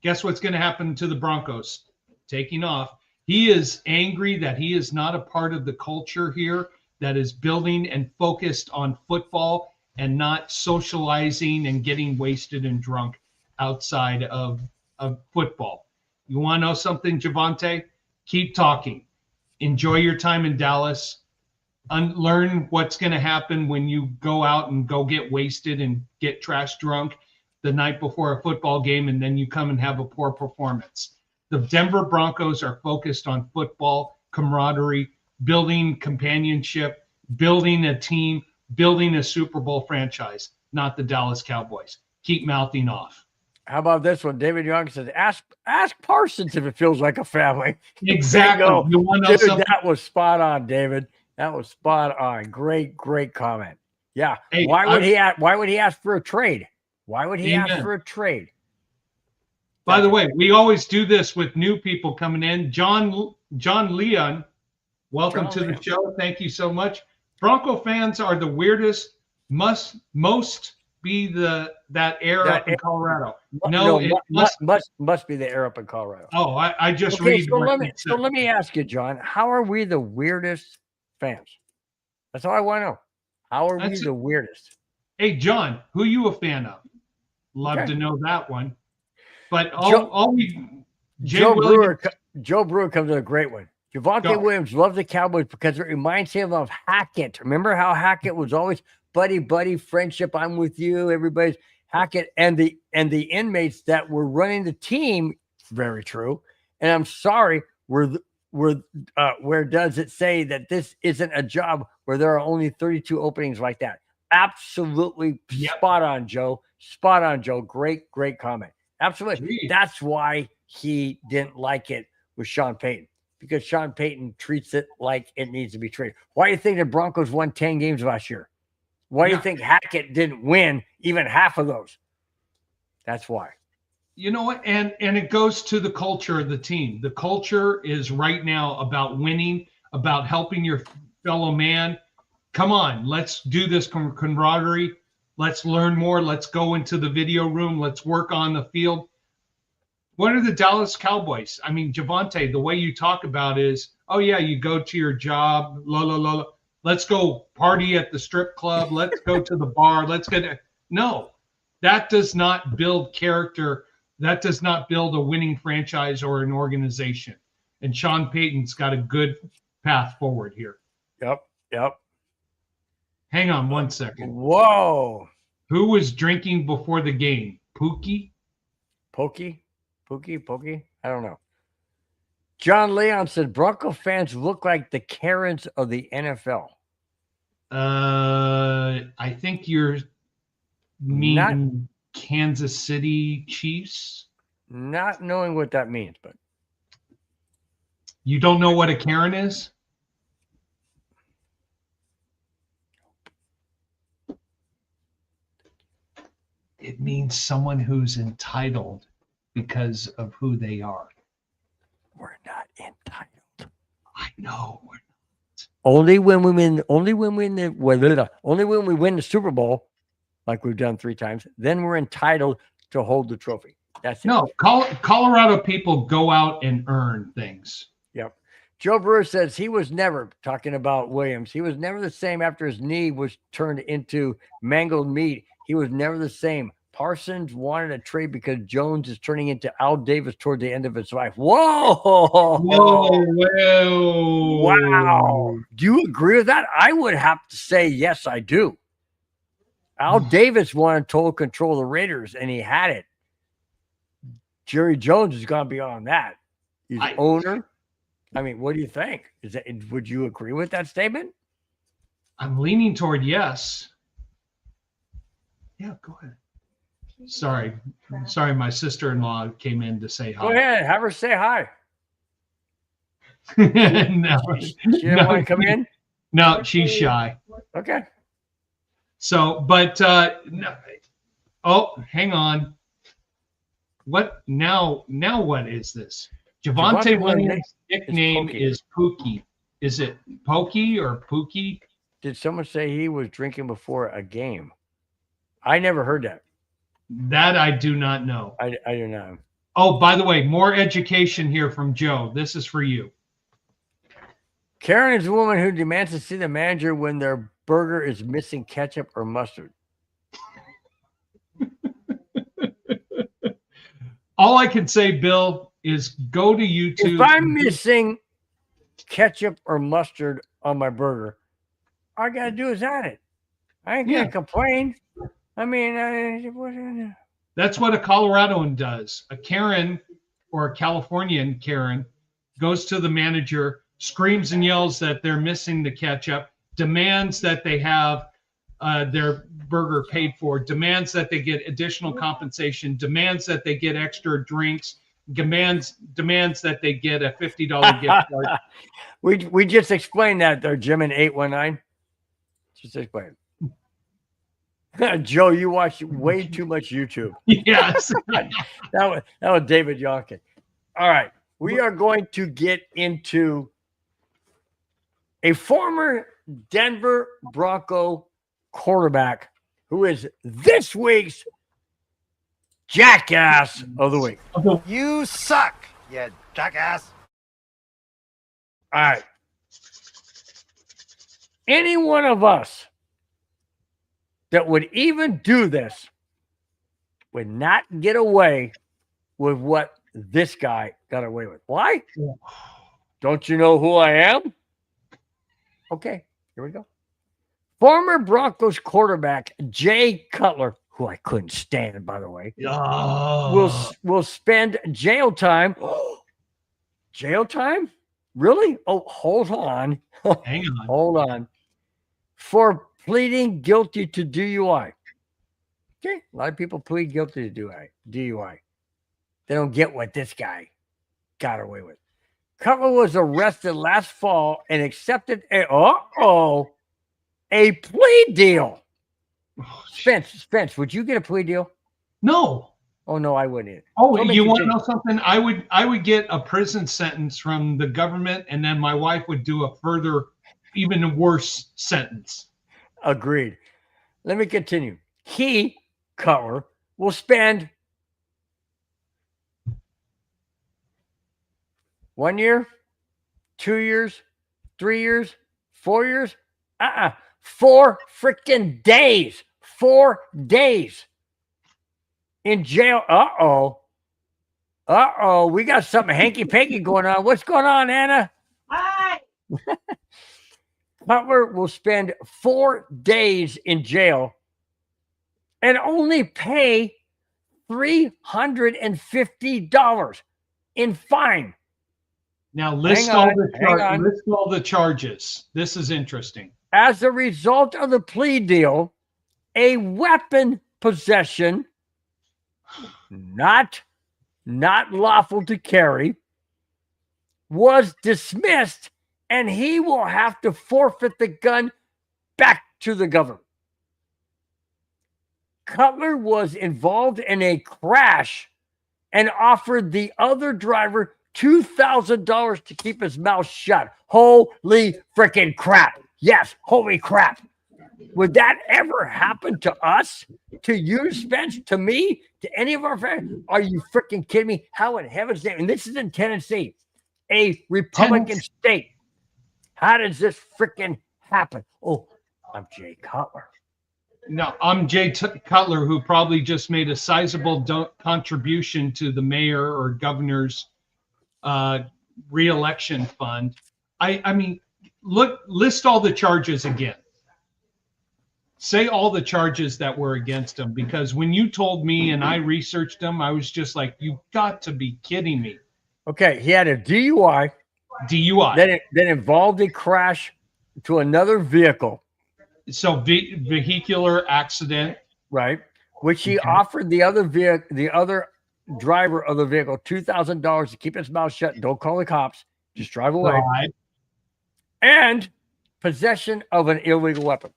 Guess what's going to happen to the Broncos? Taking off. He is angry that he is not a part of the culture here that is building and focused on football and not socializing and getting wasted and drunk outside of football. You want to know something, Javonte? Keep talking. Enjoy your time in Dallas. Learn what's going to happen when you go out and go get wasted and get trash drunk the night before a football game, and then you come and have a poor performance. The Denver Broncos are focused on football, camaraderie, building companionship, building a team, building a Super Bowl franchise, not the Dallas Cowboys. Keep mouthing off. How about this one? David Young says, ask Parsons if it feels like a family. Exactly. You want to know something? That was spot on, David. That was spot on. Great comment. Yeah. Hey, why would he ask for a trade? Why would he ask for a trade? By the way, we always do this with new people coming in. John Leon, welcome to the show. Thank you so much. Bronco fans are the weirdest. Must be that air up in Colorado. No, it must be the air up in Colorado. Oh, I just read. So let me ask you, John. How are we the weirdest fans? That's all I want to know. How are we the weirdest? Hey, John, who you a fan of? Love to know that one. But Joe Brewer comes with a great one. Javonte Williams loves the Cowboys because it reminds him of Hackett. Remember how Hackett was always buddy friendship. I'm with you. Everybody's Hackett and the inmates that were running the team. Very true. And I'm sorry, where does it say that this isn't a job where there are only 32 openings like that? Absolutely spot on, Joe. Spot on, Joe. Great comment. Absolutely. Jeez. That's why he didn't like it with Sean Payton, because Sean Payton treats it like it needs to be treated. Why do you think the Broncos won 10 games last year? Why do you think Hackett didn't win even half of those? That's why. You know what? And it goes to the culture of the team. The culture is right now about winning, about helping your fellow man. Come on, let's do this camaraderie. Let's learn more. Let's go into the video room. Let's work on the field. What are the Dallas Cowboys? I mean, Javonte, the way you talk about is, oh, yeah, you go to your job, let's go party at the strip club. Let's go to the bar. No, that does not build character. That does not build a winning franchise or an organization. And Sean Payton's got a good path forward here. Yep. Hang on one second. Whoa. Who was drinking before the game? Pookie? Pokey? I don't know. John Leon said Bronco fans look like the Karens of the NFL. I think you're meaning Kansas City Chiefs. Not knowing what that means, but you don't know what a Karen is? It means someone who's entitled because of who they are. We're not entitled. I know we're not. Only when we win the Super Bowl, like we've done 3 times, then we're entitled to hold the trophy. That's it. No, Colorado people go out and earn things. Yep. Joe Brewer says he was never, talking about Williams, he was never the same after his knee was turned into mangled meat. He was never the same. Parsons wanted a trade because Jones is turning into Al Davis toward the end of his life. Whoa. Wow. Do you agree with that? I would have to say, yes, I do. Al Davis wanted total control of the Raiders, and he had it. Jerry Jones has gone beyond that. He's owner. I mean, what do you think? Would you agree with that statement? I'm leaning toward yes. Yeah, go ahead. Sorry, my sister-in-law came in to say hi. Go ahead, have her say hi. No, she didn't want to come in? No, she's shy. Okay. So, but no. Oh, hang on. What now? Now what is this? Javonte Williams' nickname is Pookie. Is it Pokey or Pookie? Did someone say he was drinking before a game? I never heard that. That I do not know. I do not. Oh, by the way, more education here from Joe. This is for you. Karen is a woman who demands to see the manager when their burger is missing ketchup or mustard. All I can say, Bill, is go to YouTube. If I'm missing ketchup or mustard on my burger, all I got to do is add it. I ain't going to complain. I mean, that's what a Coloradoan does. A Karen or a Californian Karen goes to the manager, screams and yells that they're missing the ketchup, demands that they have their burger paid for, demands that they get additional compensation, demands that they get extra drinks, demands that they get a $50 gift card. We just explained that there, Jim, in 819. Just explain. Joe, you watch way too much YouTube. Yes. that was David Yonkin. All right. We are going to get into a former Denver Bronco quarterback who is this week's Jackass of the Week. You suck, you jackass. All right. Any one of us that would even do this would not get away with what this guy got away with. Why? Don't you know who I am? Okay, here we go. Former Broncos quarterback Jay Cutler, who I couldn't stand, by the way, will spend jail time. Jail time? Really? Oh, hold on. Hang on. Hold on. For pleading guilty to DUI. Okay, a lot of people plead guilty to DUI. They don't get what this guy got away with. Cutler was arrested last fall and accepted a plea deal. Spence, would you get a plea deal? No. Oh no, I wouldn't. Oh, you want to know something? I would get a prison sentence from the government, and then my wife would do a further, even worse sentence. Agreed. Let me continue. Cutler, will spend 1 year, 2 years, 3 years, 4 years, 4 freaking days. 4 days in jail. We got something hanky-panky going on. What's going on, Anna? Hi. Cutler will spend 4 days in jail and only pay $350 in fine. Now list all the charges. This is interesting. As a result of the plea deal, a weapon possession, not lawful to carry, was dismissed, and he will have to forfeit the gun back to the government. Cutler was involved in a crash and offered the other driver $2,000 to keep his mouth shut. Holy freaking crap. Yes, holy crap. Would that ever happen to us? To you, Spence? To me? To any of our friends? Are you freaking kidding me? How in heaven's name? And this is in Tennessee, a Republican state. How does this freaking happen? Oh, I'm Jay Cutler. No, I'm Jay Cutler, who probably just made a sizable contribution to the mayor or governor's re-election fund. I mean, list all the charges again. Say all the charges that were against him, because when you told me and I researched them, I was just like, you've got to be kidding me. Okay, he had a DUI. That involved a crash to another vehicle. So vehicular accident, right? Which he offered the other driver of the vehicle $2,000 to keep his mouth shut. Don't call the cops. Just drive away. Right. And possession of an illegal weapon.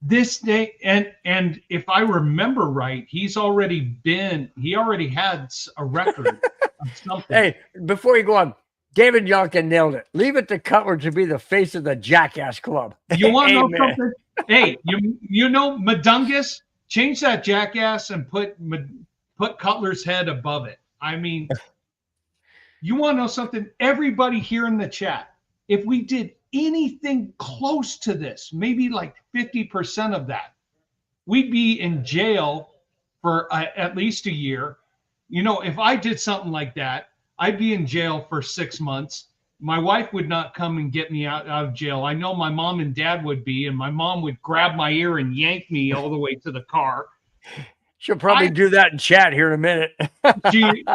This day, and if I remember right, he already had a record of something. Hey, before you go on, David Youngkin nailed it. Leave it to Cutler to be the face of the Jackass Club. You want to know something? Hey, you know Madungus? Change that Jackass and put Cutler's head above it. I mean, you want to know something? Everybody here in the chat, if we did anything close to this, maybe like 50% of that, we'd be in jail for at least a year. You know, if I did something like that, I'd be in jail for 6 months. My wife would not come and get me out of jail. I know my mom and dad would be, and my mom would grab my ear and yank me all the way to the car. She'll probably do that in chat here in a minute.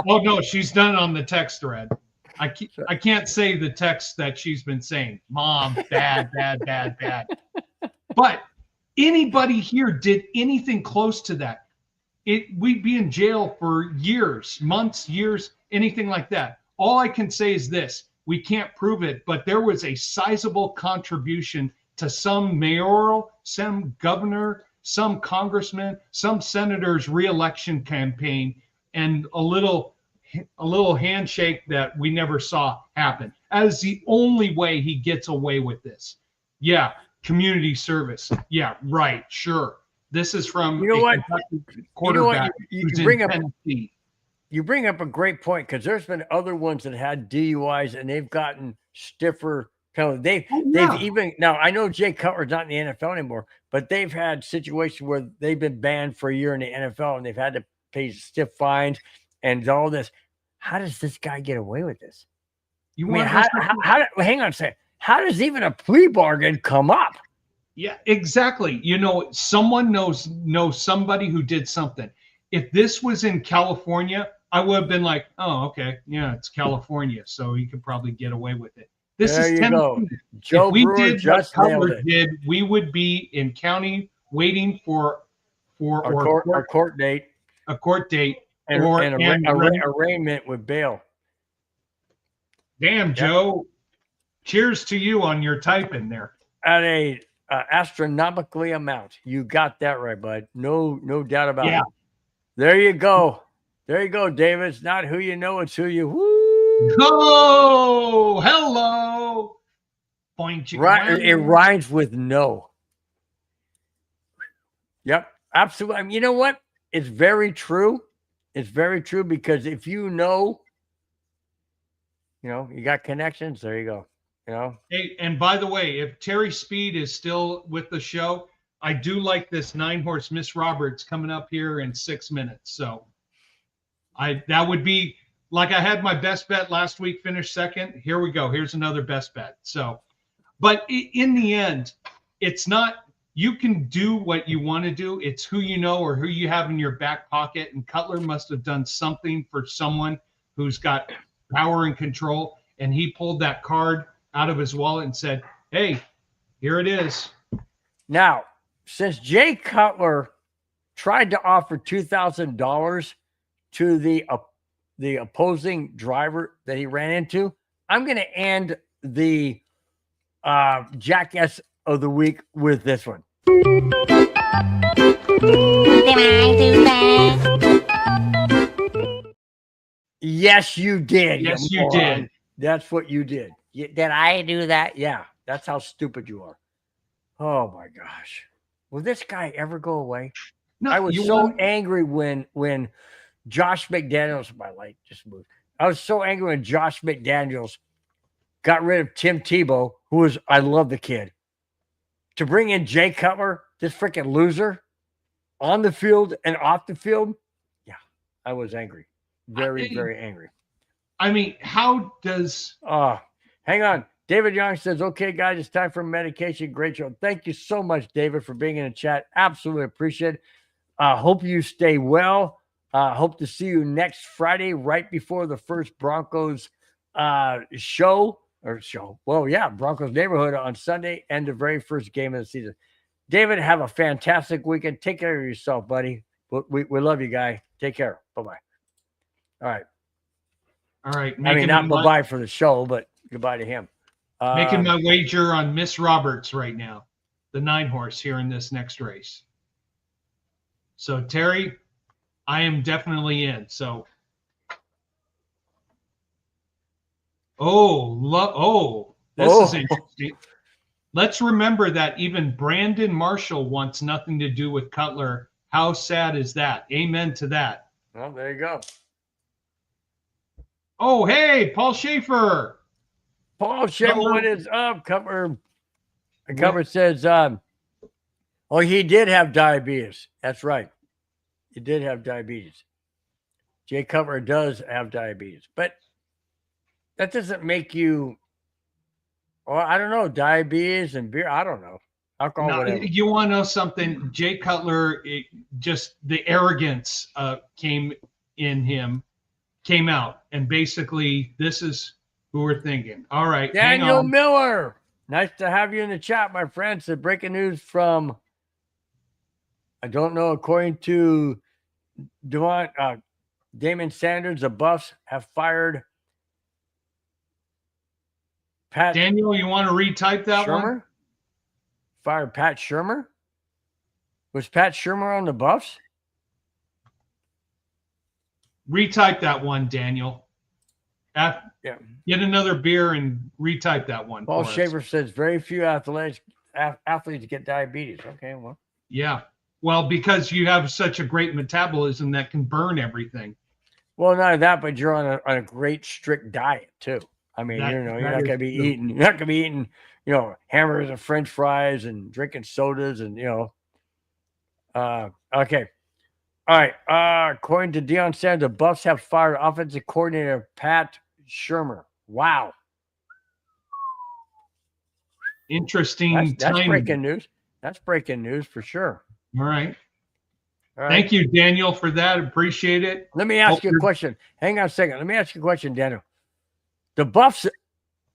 No, she's done on the text thread. I can't say the text that she's been saying. Mom, bad. But anybody here did anything close to that, we'd be in jail for years, months, years, anything like that. All I can say is this: we can't prove it, but there was a sizable contribution to some mayoral, some governor, some congressman, some senator's re-election campaign, and a little handshake that we never saw happen. That is the only way he gets away with this. Yeah, community service. Yeah, right, sure. This is from quarterback who's in Tennessee. You bring up a great point, because there's been other ones that had DUIs and they've gotten stiffer penalty. They've even now. I know Jay Cutler's not in the NFL anymore, but they've had situations where they've been banned for a year in the NFL, and they've had to pay stiff fines and all this. How does this guy get away with this? Hang on a second. How does even a plea bargain come up? Yeah, exactly. You know, someone knows somebody who did something. If this was in California, I would have been like, oh, okay, yeah, it's California, so you could probably get away with it. This is Tennessee. Joe if we Brewer did just what nailed Cutler it. did, we would be in county waiting for a court date, and arraignment with bail. Damn, Joe. Cheers to you on your typing there. At a astronomically amount. You got that right, bud. No doubt about it. There you go. There you go, David. It's not who you know, it's who you. Woo! Oh, hello. It rhymes with no. Yep, absolutely. I mean, you know what? It's very true. It's very true because if you know, you got connections. There you go. Hey, and by the way, if Terry Speed is still with the show, I do like this 9-horse Miss Roberts coming up here in 6 minutes. So that would be like I had my best bet last week, finished second. Here we go. Here's another best bet. So, but in the end, it's not, you can do what you want to do. It's who you know or who you have in your back pocket. And Cutler must have done something for someone who's got power and control. And he pulled that card out of his wallet and said, hey, here it is. Now, since Jay Cutler tried to offer $2,000 to the opposing driver that he ran into, I'm going to end the Jackass of the Week with this one. Did I do that? Yes, you did. Yes, you did. That's what you did. Did I do that? Yeah, that's how stupid you are. Oh my gosh. Will this guy ever go away? No, I was so angry when Josh McDaniels, my light just moved. I was so angry when Josh McDaniels got rid of Tim Tebow, I love the kid. To bring in Jay Cutler, this freaking loser, on the field and off the field. Yeah, I was angry. Very angry. I mean, how does... Hang on. David Young says, okay, guys, it's time for medication. Great show. Thank you so much, David, for being in the chat. Absolutely appreciate it. Hope you stay well. Hope to see you next Friday, right before the first Broncos show. Well, yeah, Broncos Neighborhood on Sunday and the very first game of the season. David, have a fantastic weekend. Take care of yourself, buddy. We love you, guy. Take care. Bye-bye. All right. All right. I mean, not bye-bye for the show, but goodbye to him. Making my wager on Miss Roberts right now, the 9-horse here in this next race. So, Terry, I am definitely in. So, this is interesting. Let's remember that even Brandon Marshall wants nothing to do with Cutler. How sad is that? Amen to that. Well, there you go. Oh, hey, Paul Schaefer. Paul Schaefer, what is up? Cover says, he did have diabetes. That's right. He did have diabetes. Jay Cutler does have diabetes. But that doesn't make you, I don't know, diabetes and beer. I don't know. Alcohol, whatever. You want to know something? Jay Cutler, just the arrogance came out. And basically, this is who we're thinking. All right. Daniel Miller. Nice to have you in the chat, my friend. So breaking news from, I don't know, according to Damon Sanders, the Buffs have fired Pat. Daniel, you want to retype that one? Fired Pat Shurmur? Was Pat Shurmur on the Buffs? Retype that one, Daniel. Get another beer and retype that one. Paul Schaefer says very few athletes get diabetes. Okay, well. Yeah. Well, because you have such a great metabolism that can burn everything. Well, not that, but you're on a great strict diet too. I mean, That- you're not that going to is be true. eating. You're not going to be eating, hamburgers and French fries and drinking sodas and Okay. All right. According to Deion Sanders, the Buffs have fired offensive coordinator Pat Shurmur. Wow. Interesting That's timing. breaking news. That's breaking news for sure. All right. All right. Thank you, Daniel, for that. Appreciate it. Let me ask Hope you a you're- question. Hang on a second. Let me ask you a question, Daniel. The Buffs,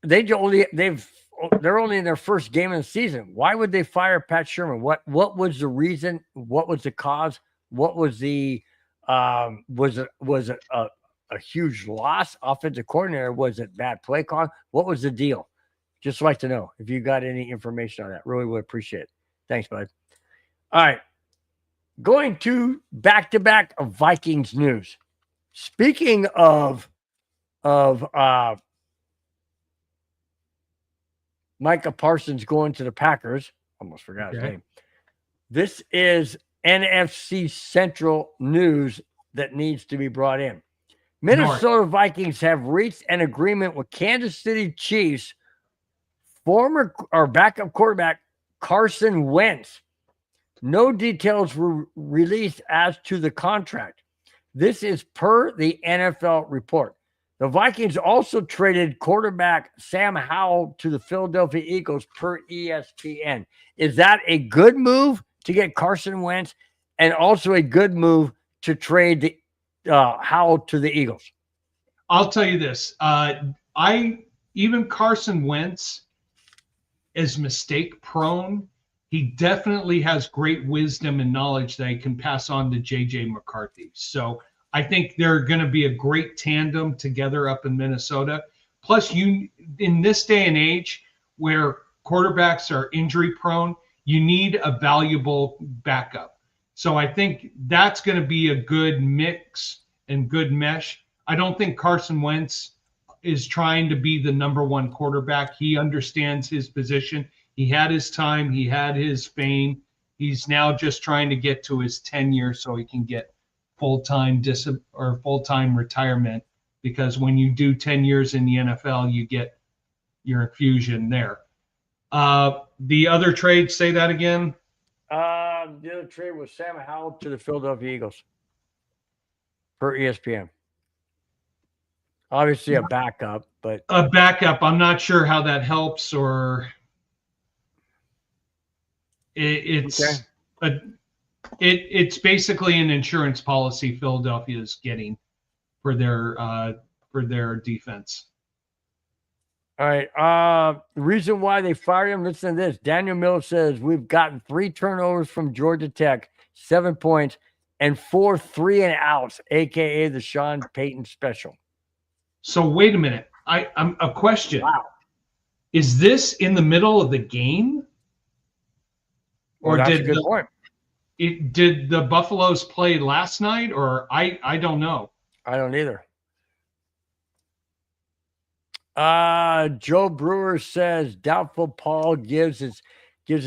they're only in their first game of the season. Why would they fire Pat Shurmur? What was the reason? What was the cause? What was the was it a huge loss? Offensive coordinator? Was it bad play call? What was the deal? Just like to know if you got any information on that. Really would appreciate it. Thanks, bud. All right. Going to back-to-back of Vikings news. Speaking of Micah Parsons going to the Packers, almost forgot his name. This is NFC Central news that needs to be brought in. Minnesota Vikings have reached an agreement with Kansas City Chiefs former or backup quarterback Carson Wentz. No details were released as to the contract. This is per the NFL report. The Vikings also traded quarterback Sam Howell to the Philadelphia Eagles per ESPN. Is that a good move to get Carson Wentz and also a good move to trade the Howell to the Eagles? I'll tell you this. Even Carson Wentz is mistake prone. He definitely has great wisdom and knowledge that he can pass on to JJ McCarthy. So I think they're going to be a great tandem together up in Minnesota. Plus, in this day and age where quarterbacks are injury prone, you need a valuable backup. So I think that's going to be a good mix and good mesh. I don't think Carson Wentz is trying to be the number one quarterback. He understands his position. He had his time. He had his fame. He's now just trying to get to his tenure so he can get full-time retirement, because when you do 10 years in the NFL, you get your infusion there. The other trade, say that again. The other trade was Sam Howell to the Philadelphia Eagles per ESPN. Obviously a backup, but a backup. I'm not sure how that helps, or it's basically an insurance policy Philadelphia is getting for their defense. All right. The reason why they fired him, listen to this. Daniel Miller says, we've gotten 3 turnovers from Georgia Tech, 7 points, and 4 3-and-outs, a.k.a. the Sean Payton special. So wait a minute. I'm a question. Wow. Is this in the middle of the game? Or that's a good point. Did the Buffaloes play last night, or I don't know. I don't either. Joe Brewer says doubtful Paul gives his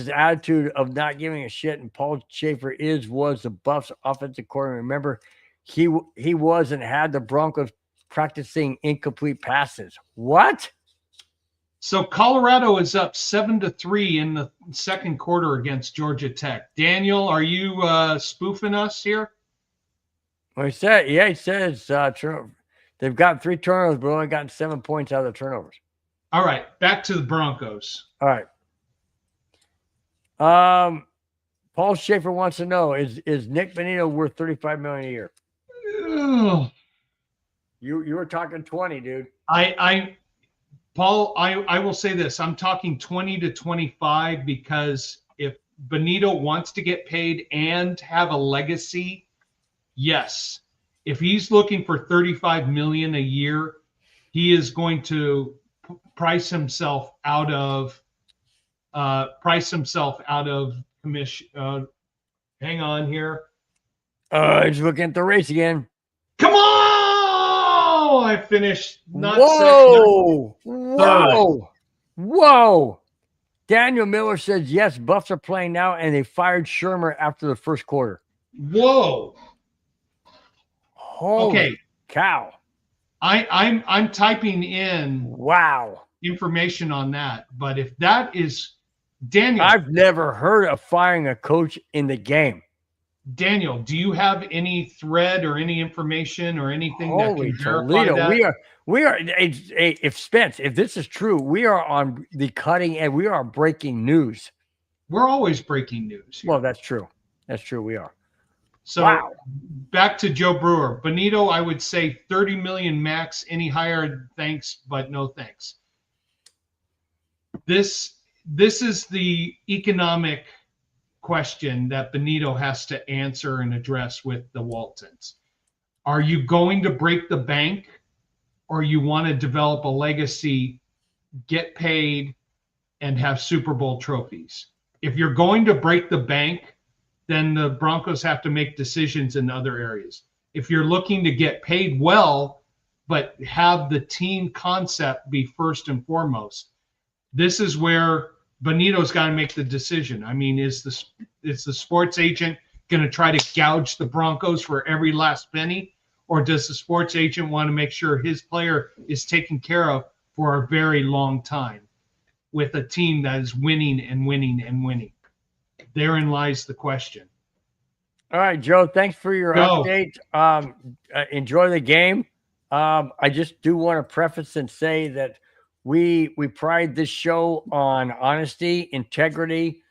attitude of not giving a shit, and Paul Schaefer was the Buffs offensive coordinator. Remember, he was and had the Broncos practicing incomplete passes. What? So Colorado is up 7-3 in the second quarter against Georgia Tech. Daniel, are you spoofing us here? Well, he says they've got 3 turnovers, but only gotten 7 points out of the turnovers. All right, back to the Broncos. All right. Paul Schaefer wants to know, is Nik Bonitto worth $35 million a year? Ugh. You were talking 20, dude. Paul, I will say this. I'm talking 20 to 25, because if Bonitto wants to get paid and have a legacy, yes. If he's looking for $35 million a year, he is going to price himself out of commission. Hang on here. He's looking at the race again. Come on! I finished not Whoa! second. Whoa! Daniel Miller says, yes, Buffs are playing now, and they fired Shurmur after the first quarter. Whoa. Holy cow. I'm typing in Wow. information on that, but if that is Daniel, I've never heard of firing a coach in the game. Daniel, do you have any thread or any information or anything that Holy can verify Toledo. that? If Spence, if this is true, we are on the cutting edge. We are breaking news. We're always breaking news here. Well, that's true. That's true. We are. So Wow. back to Joe Brewer. Bonitto, I would say 30 million max. Any higher, thanks, but no thanks. This is the economic question that Bonitto has to answer and address with the Waltons. Are you going to break the bank, or you want to develop a legacy, get paid, and have Super Bowl trophies? If you're going to break the bank, then the Broncos have to make decisions in other areas. If you're looking to get paid well, but have the team concept be first and foremost, this is where Bonitto's got to make the decision. I mean, is the sports agent going to try to gouge the Broncos for every last penny, or does the sports agent want to make sure his player is taken care of for a very long time with a team that is winning and winning and winning? Therein lies the question. All right, Joe, thanks for your update. Enjoy the game. I just do want to preface and say that we pride this show on honesty, integrity,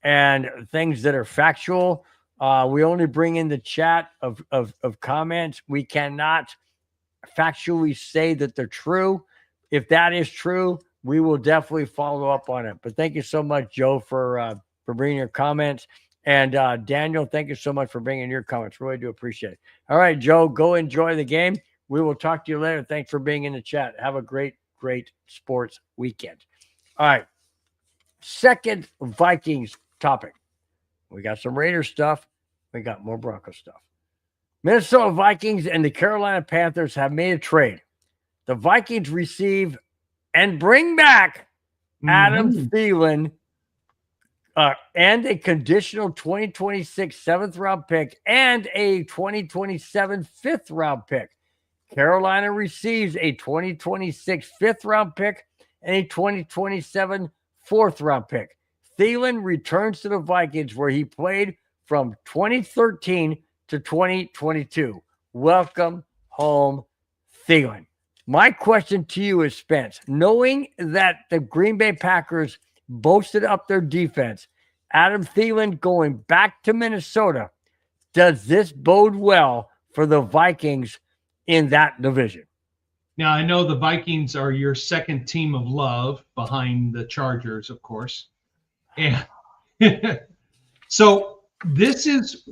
and things that are factual. We only bring in the chat of comments. We cannot factually say that they're true. If that is true, we will definitely follow up on it. But thank you so much, Joe, for bringing your comments. And Daniel, thank you so much for bringing your comments. Really do appreciate it. All right, Joe, go enjoy the game. We will talk to you later. Thanks for being in the chat. Have a great sports weekend. All right. Second Vikings topic. We got some Raiders stuff. We got more Broncos stuff. Minnesota Vikings and the Carolina Panthers have made a trade. The Vikings receive and bring back Adam Thielen and a conditional 2026 7th-round pick and a 2027 5th-round pick. Carolina receives a 2026 5th-round pick and a 2027 4th-round pick. Thielen returns to the Vikings, where he played from 2013 to 2022. Welcome home, Thielen. My question to you is, Spence, knowing that the Green Bay Packers boasted up their defense, Adam Thielen going back to Minnesota, does this bode well for the Vikings in that division? Now, I know the Vikings are your second team of love behind the Chargers, of course. And so this is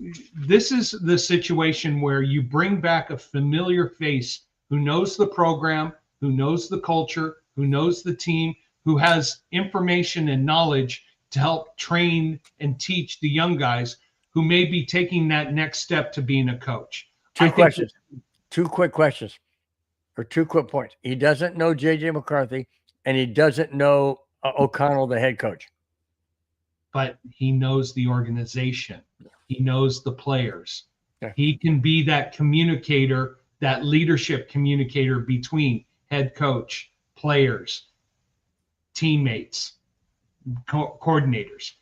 the situation where you bring back a familiar face who knows the program, who knows the culture, who knows the team, who has information and knowledge to help train and teach the young guys who may be taking that next step to being a coach. Two quick questions, or 2 quick points. He doesn't know J.J. McCarthy, and he doesn't know O'Connell, the head coach. But he knows the organization. He knows the players. Okay. He can be that communicator, that leadership communicator between head coach, players, teammates, coordinators.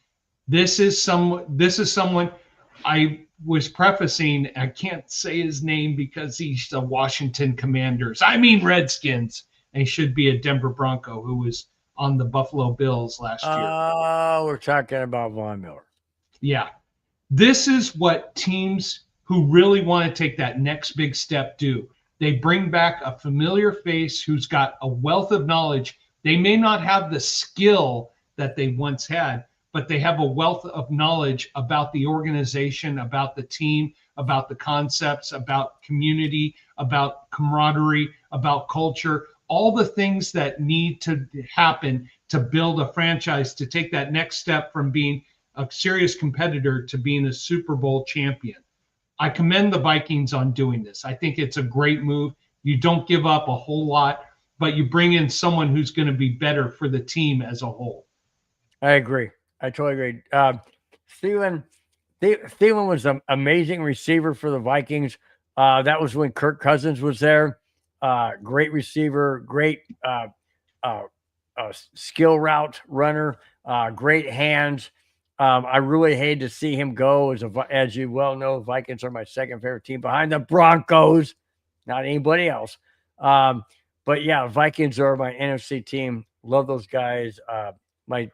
This is someone I was prefacing. I can't say his name because he's the Washington Commanders. I mean Redskins, and he should be a Denver Bronco who was on the Buffalo Bills last year. Oh, we're talking about Von Miller. Yeah. This is what teams who really want to take that next big step do. They bring back a familiar face who's got a wealth of knowledge. They may not have the skill that they once had, but they have a wealth of knowledge about the organization, about the team, about the concepts, about community, about camaraderie, about culture, all the things that need to happen to build a franchise to take that next step from being a serious competitor to being a Super Bowl champion. I commend the Vikings on doing this. I think it's a great move. You don't give up a whole lot, but you bring in someone who's going to be better for the team as a whole. I agree. I totally agree. Thielen was an amazing receiver for the Vikings. That was when Kirk Cousins was there. great receiver, great skill route runner, great hands. I really hate to see him go. As you well know, Vikings are my second favorite team behind the Broncos, not anybody else. But yeah, Vikings are my NFC team. Love those guys. My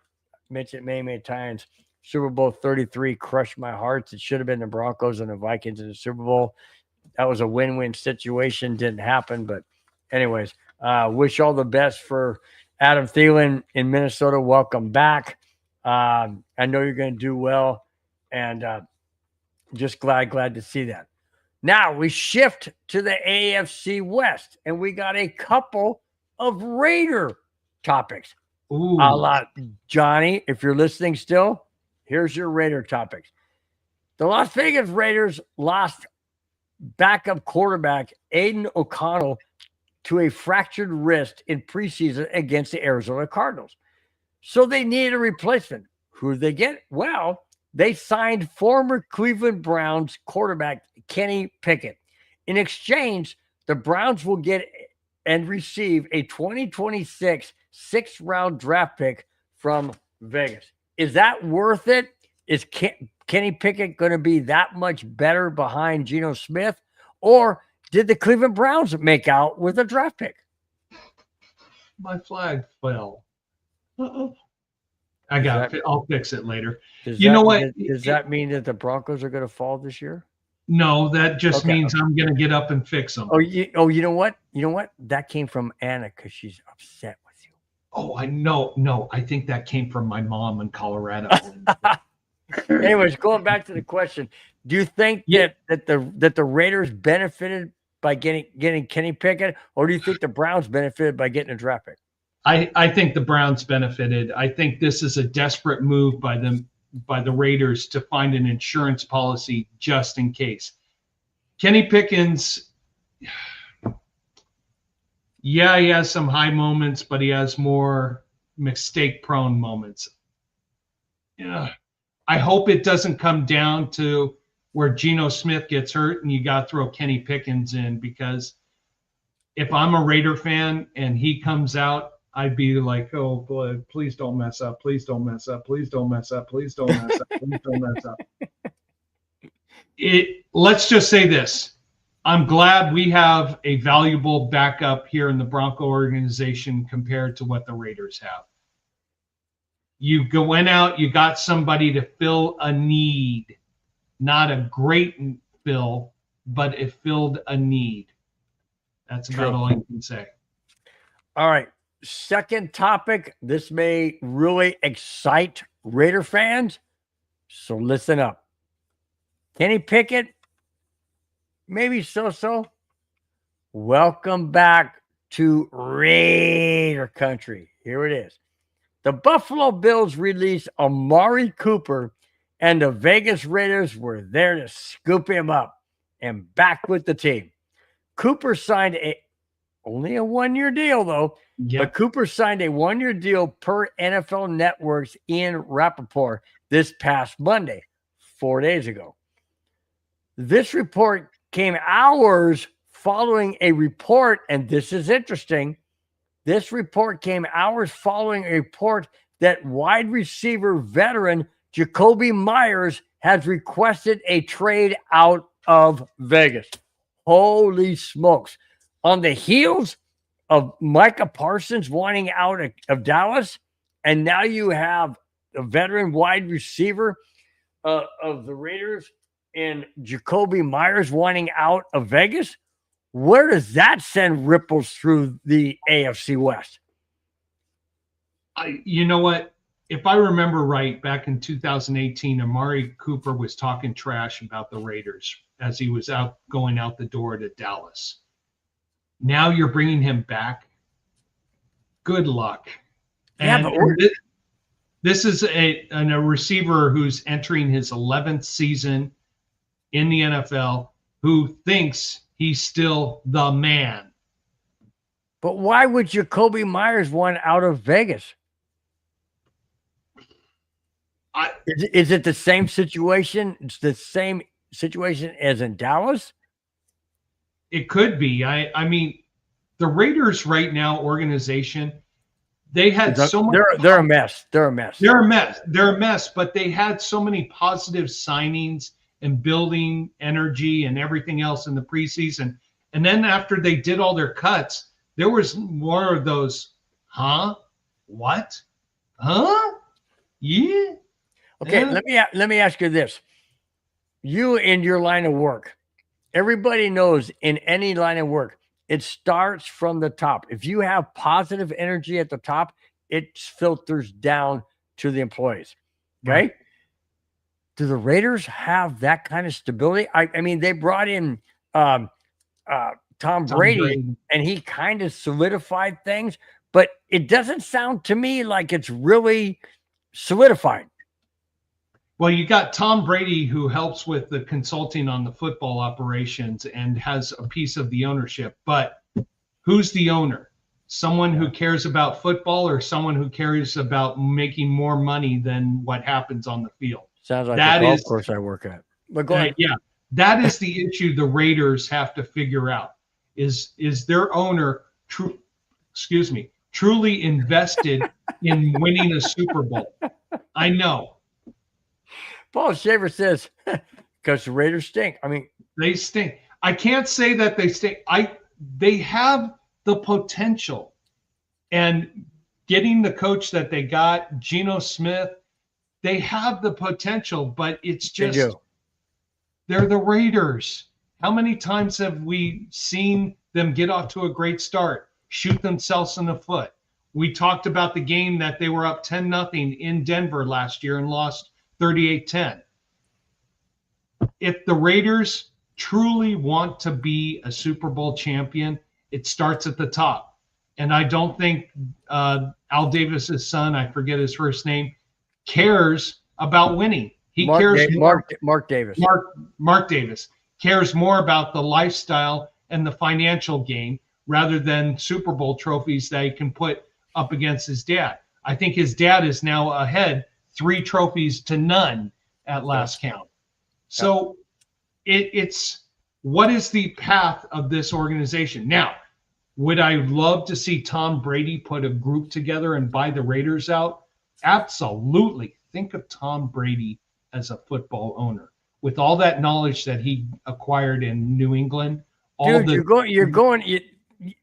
mentioned many times. Super Bowl 33 crushed my heart. It should have been the Broncos and the Vikings in the Super Bowl. That was a win-win situation. Didn't happen. But anyways, wish all the best for Adam Thielen in Minnesota. Welcome back. I know you're going to do well, and just glad to see that. Now we shift to the AFC West, and we got a couple of Raider topics. Ooh. A lot, Johnny, if you're listening still, here's your Raider topics. The Las Vegas Raiders lost backup quarterback Aiden O'Connell to a fractured wrist in preseason against the Arizona Cardinals. So they needed a replacement. Who did they get? Well, they signed former Cleveland Browns quarterback Kenny Pickett. In exchange, the Browns will get and receive a 2026 sixth-round draft pick from Vegas. Is that worth it? Is Kenny Pickett going to be that much better behind Geno Smith? Or did the Cleveland Browns make out with a draft pick? My flag fell. Uh-oh. I'll fix it later. Know what? Does that mean that the Broncos are going to fall this year? No, that just means I'm going to get up and fix them. You know what? That came from Anna because she's upset with you. Oh, I know. No, I think that came from my mom in Colorado. Anyways, going back to the question, do you think that the Raiders benefited by getting Kenny Pickett, or do you think the Browns benefited by getting a draft pick? I think the Browns benefited. I think this is a desperate move by the Raiders to find an insurance policy just in case. Kenny Pickens, he has some high moments, but he has more mistake-prone moments. Yeah, I hope it doesn't come down to where Geno Smith gets hurt and you got to throw Kenny Pickens in, because if I'm a Raider fan and he comes out, I'd be like, oh, boy, please don't mess up. Please don't mess up. Please don't mess up. Please don't mess up. Please don't mess up. Let's just say this. I'm glad we have a valuable backup here in the Bronco organization compared to what the Raiders have. You went out, you got somebody to fill a need. Not a great fill, but it filled a need. That's about all I can say. All right. Second topic. This may really excite Raider fans, so listen up. Kenny Pickett, maybe so-so. Welcome back to Raider country. Here it is. The Buffalo Bills released Amari Cooper, and the Vegas Raiders were there to scoop him up and back with the team. Cooper signed only a one-year deal, though. Yep. But Cooper signed a one-year deal per NFL Network's Ian Rappaport this past Monday, 4 days ago. This report came hours following a report, and this is interesting. This report came hours following a report that wide receiver veteran Jacoby Myers has requested a trade out of Vegas. Holy smokes. On the heels of Micah Parsons wanting out of Dallas, and now you have a veteran wide receiver of the Raiders and Jacoby Myers wanting out of Vegas. Where does that send ripples through the AFC West? You know what? If I remember right, back in 2018, Amari Cooper was talking trash about the Raiders as he was going out the door to Dallas. Now you're bringing him back. Good luck. And this is a receiver who's entering his 11th season in the NFL who thinks he's still the man. But why would Jacoby Myers want out of Vegas? Is it the same situation? It's the same situation as in Dallas? It could be. I mean, the Raiders right now organization, they had so much. They're a mess. They're a mess. They're a mess. They're a mess. But they had so many positive signings and building energy and everything else in the preseason. And then after they did all their cuts, there was more of those, huh? What? Huh? Yeah. Okay, Yeah. let me ask you this. You in your line of work, everybody knows in any line of work, it starts from the top. If you have positive energy at the top, it filters down to the employees. Okay. Right. Do the Raiders have that kind of stability? I mean, they brought in Tom Brady, and he kind of solidified things, but it doesn't sound to me like it's really solidified. Well, you got Tom Brady, who helps with the consulting on the football operations and has a piece of the ownership. But who's the owner? Someone who cares about football or someone who cares about making more money than what happens on the field? Sounds like that the golf is, course I work at. But go ahead. Yeah, that is the issue the Raiders have to figure out. Is their owner truly invested in winning a Super Bowl? I know. Paul Shaver says, because the Raiders stink. I mean, they stink. I can't say that they stink. They have the potential, and getting the coach that they got, Geno Smith, they have the potential, but it's just they're the Raiders. How many times have we seen them get off to a great start, shoot themselves in the foot? We talked about the game that they were up 10-0 in Denver last year and lost 38-10. If the Raiders truly want to be a Super Bowl champion, it starts at the top. And I don't think Al Davis's son, I forget his first name, cares about winning. He cares more. Mark Davis. Mark Davis cares more about the lifestyle and the financial gain rather than Super Bowl trophies that he can put up against his dad. I think his dad is now ahead 3 trophies to none at last count. So it's what is the path of this organization? Now, would I love to see Tom Brady put a group together and buy the Raiders out? Absolutely. Think of Tom Brady as a football owner with all that knowledge that he acquired in New England.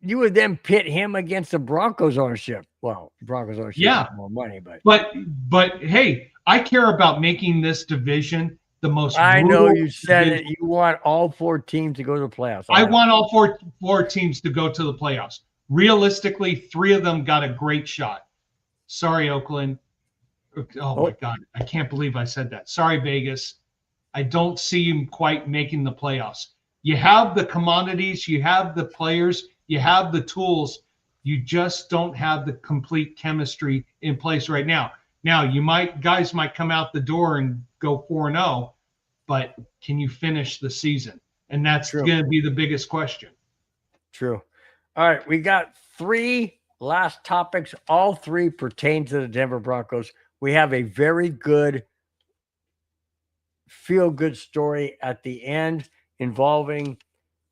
You would then pit him against the Broncos ownership. Well, Broncos ownership has more money, but hey, I care about making this division the most. I know you said it. You want all 4 teams to go to the playoffs. I want all four teams to go to the playoffs. Realistically, 3 of them got a great shot. Sorry, Oakland. Oh my God, I can't believe I said that. Sorry, Vegas. I don't see him quite making the playoffs. You have the commodities, you have the players, you have the tools. You just don't have the complete chemistry in place right now. Now, guys might come out the door and go 4-0, but can you finish the season? And that's going to be the biggest question. True. All right, we got 3 last topics. All 3 pertain to the Denver Broncos. We have a very good feel-good story at the end involving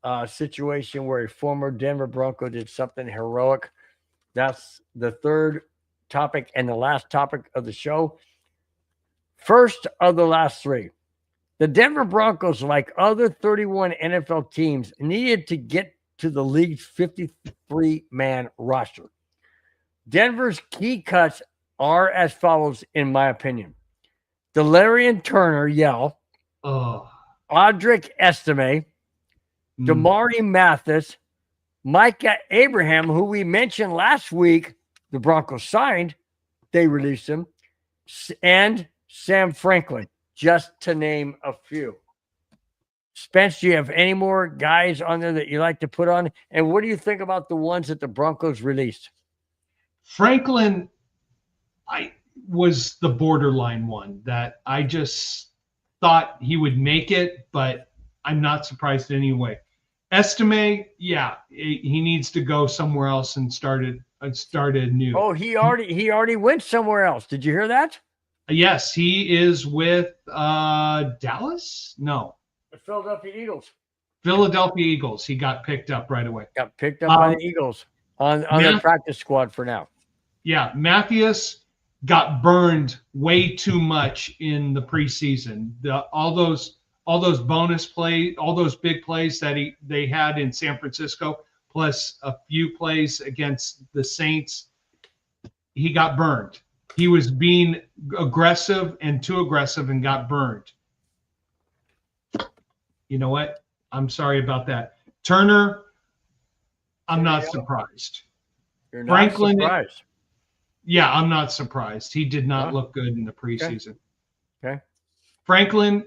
a situation where a former Denver Bronco did something heroic. That's the 3rd topic and the last topic of the show. First of the last 3. The Denver Broncos, like other 31 NFL teams, needed to get to the league's 53-man roster. Denver's key cuts are as follows, in my opinion. Delarian Turner, Audric Estime, Damari Mathis, Micah Abraham, who we mentioned last week, the Broncos signed, they released him, and Sam Franklin, just to name a few. Spence, do you have any more guys on there that you like to put on? And what do you think about the ones that the Broncos released? Franklin, I was the borderline one that I just thought he would make it, but I'm not surprised anyway. Estime, he needs to go somewhere else and start new. Oh, he already went somewhere else. Did you hear that? Yes, he is with Dallas. No, the Philadelphia Eagles. Philadelphia Eagles. He got picked up right away. Got picked up by the Eagles on their practice squad for now. Yeah, Mathias got burned way too much in the preseason. All those bonus plays, all those big plays that they had in San Francisco, plus a few plays against the Saints, he got burned. He was being aggressive and too aggressive and got burned. You know what? I'm sorry about that. Turner, I'm not surprised. You're not Franklin, surprised. Yeah, I'm not surprised. He did not look good in the preseason. Okay. Franklin.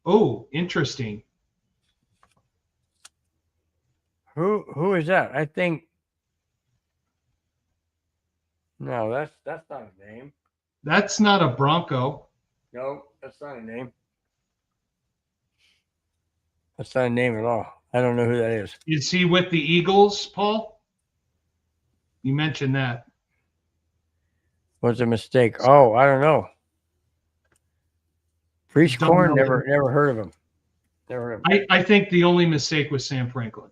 Oh, interesting. Who is that? I think. No, that's not a name. That's not a Bronco. No, that's not a name. That's not a name at all. I don't know who that is. Is he with the Eagles, Paul? You mentioned that. What's a mistake? Oh, I don't know. Priest Corn, never heard of him. Never heard of him. I think the only mistake was Sam Franklin.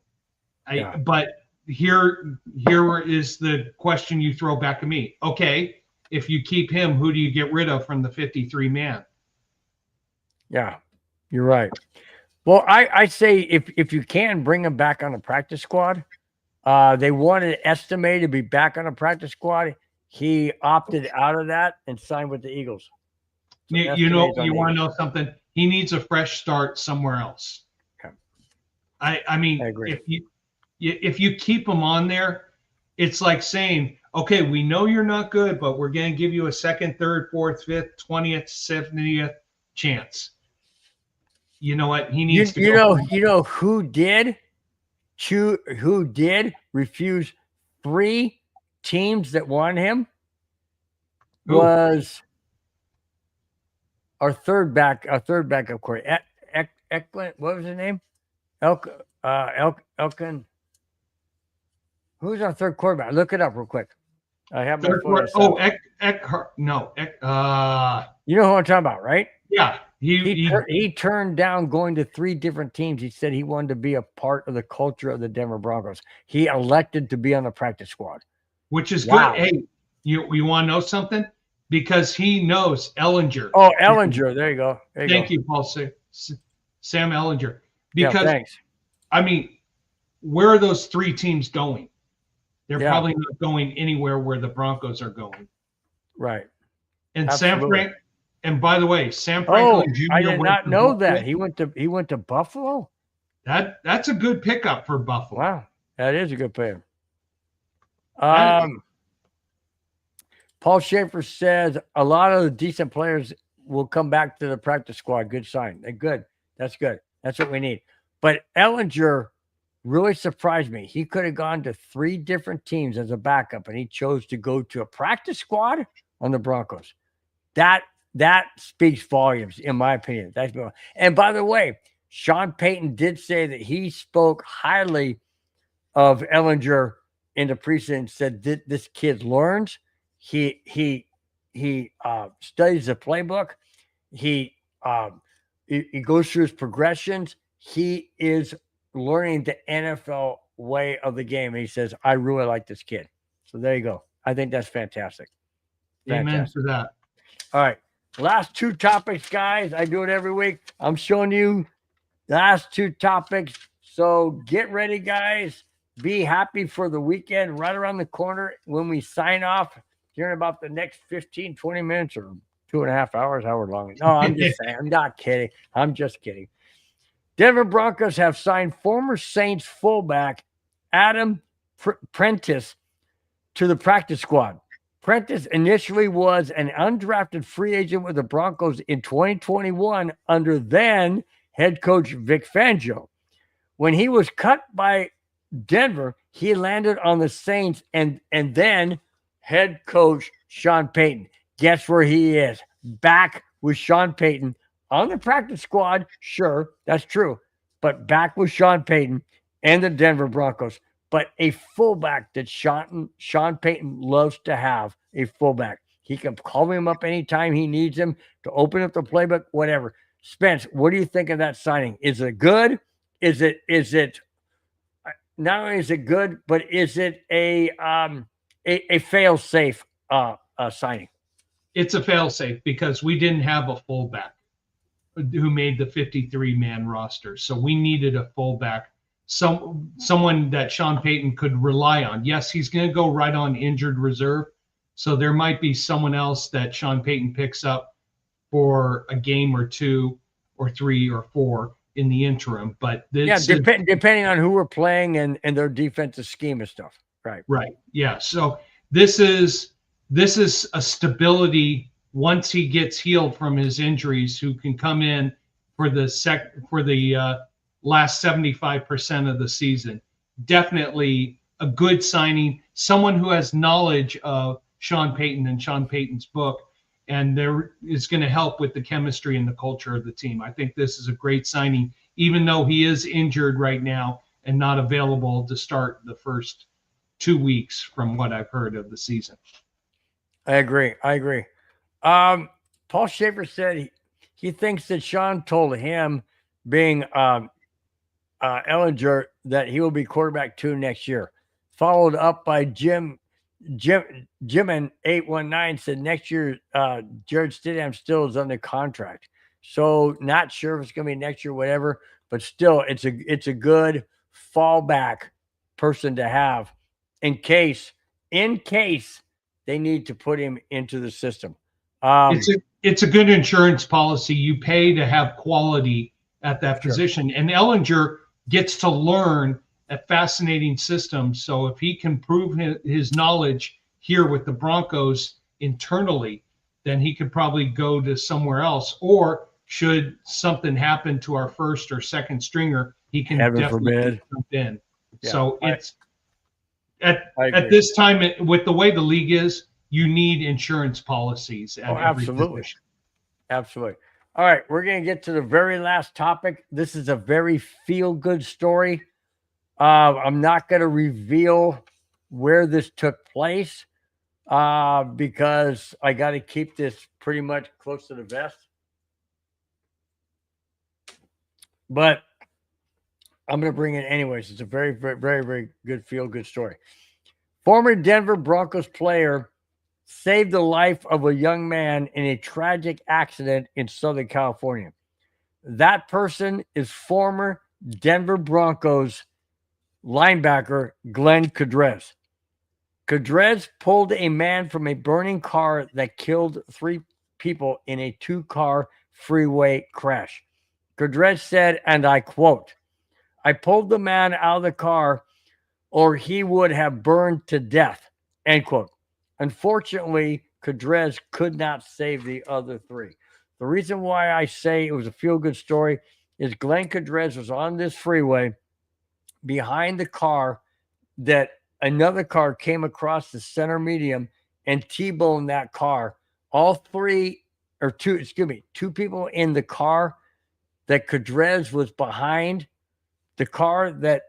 But here is the question you throw back at me. Okay, if you keep him, who do you get rid of from the 53 man? Yeah, you're right. Well, I say if you can bring him back on the practice squad, they wanted Estimate to be back on the practice squad. He opted out of that and signed with the Eagles. So you want to know something? He needs a fresh start somewhere else. Okay. I mean, I agree. If you keep him on there, it's like saying, okay, we know you're not good, but we're going to give you a second, third, fourth, fifth, 20th, 70th chance. You know what? He needs to go. You know who did refuse 3 teams that wanted him? Who? Was our third backup court. Eklund, what was his name? Elkin. Who's our third quarterback? Look it up real quick. I have my phone. Eckhart. No. You know who I'm talking about, right? Yeah. He turned down going to 3 different teams. He said he wanted to be a part of the culture of the Denver Broncos. He elected to be on the practice squad. Which is good. Hey, you want to know something? Because he knows Ellinger. Oh, Ellinger. There you go. Thank you, Paul. Sam Ellinger. Because, yeah, thanks. I mean, where are those 3 teams going? They're probably not going anywhere where the Broncos are going. Right. And Absolutely. And by the way, Sam Franklin Jr. I did not know that. He went to Buffalo? That's a good pickup for Buffalo. Wow. That is a good pick. Paul Schaefer says a lot of the decent players will come back to the practice squad. Good sign. Good. That's good. That's what we need. But Ellinger really surprised me. He could have gone to 3 different teams as a backup, and he chose to go to a practice squad on the Broncos. That speaks volumes, in my opinion. And by the way, Sean Payton did say that he spoke highly of Ellinger in the preseason. Said this kid learns. He studies the playbook. He goes through his progressions. He is learning the NFL way of the game. And he says, I really like this kid. So there you go. I think that's fantastic. Amen to that. All right. Last 2 topics, guys. I do it every week. I'm showing you the last 2 topics. So get ready, guys. Be happy for the weekend right around the corner when we sign off here in about the next 15, 20 minutes or 2.5 hours, however long. No, I'm just saying. I'm not kidding. I'm just kidding. Denver Broncos have signed former Saints fullback Adam Prentice to the practice squad. Prentice initially was an undrafted free agent with the Broncos in 2021 under then head coach Vic Fangio. When he was cut by Denver, he landed on the Saints and then head coach Sean Payton. Guess where he is? Back with Sean Payton on the practice squad. Sure, that's true. But back with Sean Payton and the Denver Broncos. But a fullback that Sean Payton loves to have, a fullback. He can call him up anytime he needs him to open up the playbook, whatever. Spence, what do you think of that signing? Is it good? Is it not only is it good, but is it a fail safe signing? It's a failsafe because we didn't have a fullback who made the 53-man roster. So we needed a fullback, someone that Sean Payton could rely on. Yes, he's going to go right on injured reserve. So there might be someone else that Sean Payton picks up for a game or two or three or four in the interim. But depending on who we're playing and their defensive scheme and stuff. Right. Right. Yeah. So this is a stability once he gets healed from his injuries, who can come in for the last 75% of the season. Definitely a good signing, someone who has knowledge of Sean Payton and Sean Payton's book, and there is going to help with the chemistry and the culture of the team. I think this is a great signing, even though he is injured right now and not available to start the first 2 weeks from what I've heard of the season. I agree. Paul Schaefer said he thinks that Sean told him, being Ellinger, that he will be quarterback 2 next year. Followed up by Jim and 819 said next year Jared Stidham still is under contract. So not sure if it's going to be next year, whatever, but still it's a good fallback person to have in case they need to put him into the system. It's a good insurance policy. You pay to have quality at that position. And Ellinger gets to learn a fascinating system. So if he can prove his knowledge here with the Broncos internally, then he could probably go to somewhere else. Or should something happen to our first or second stringer, he can definitely jump in. Yeah, so it's at this time, with the way the league is, you need insurance policies at every position. Absolutely. All right, we're going to get to the very last topic. This is a very feel-good story. I'm not going to reveal where this took place because I got to keep this pretty much close to the vest. But I'm going to bring it anyways. It's a very, very, very, very good feel-good story. Former Denver Broncos player saved the life of a young man in a tragic accident in Southern California. That person is former Denver Broncos linebacker Glenn Cudrez. Cudrez pulled a man from a burning car that killed 3 people in a 2-car freeway crash. Cudrez said, and I quote, "I pulled the man out of the car or he would have burned to death," end quote. Unfortunately, Cudrez could not save the other 3. The reason why I say it was a feel-good story is Glenn Cudrez was on this freeway behind the car that another car came across the center median and T-boned that car. Two people in the car that Cudrez was behind. The car that,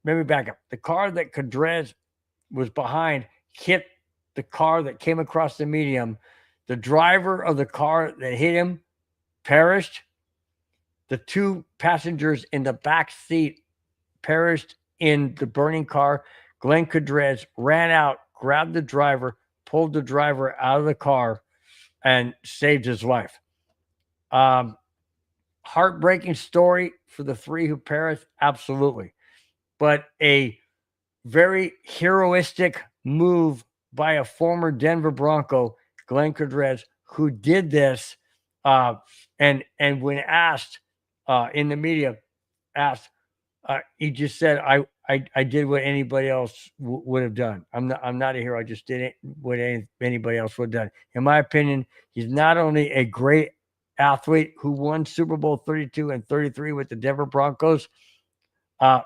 maybe back up. The car that Cudrez was behind hit the car that came across the median. The driver of the car that hit him perished. The 2 passengers in the back seat perished in the burning car. Glenn Cudrez ran out, grabbed the driver, pulled the driver out of the car, and saved his life. Heartbreaking story for the 3 who perished, absolutely. But a very heroistic move by a former Denver Bronco, Glenn Cudrez, who did this, and when asked in the media, he just said, "I did what anybody else would have done. I'm not a hero. I just did what anybody else would have done." In my opinion, he's not only a great athlete who won Super Bowl 32 and 33 with the Denver Broncos,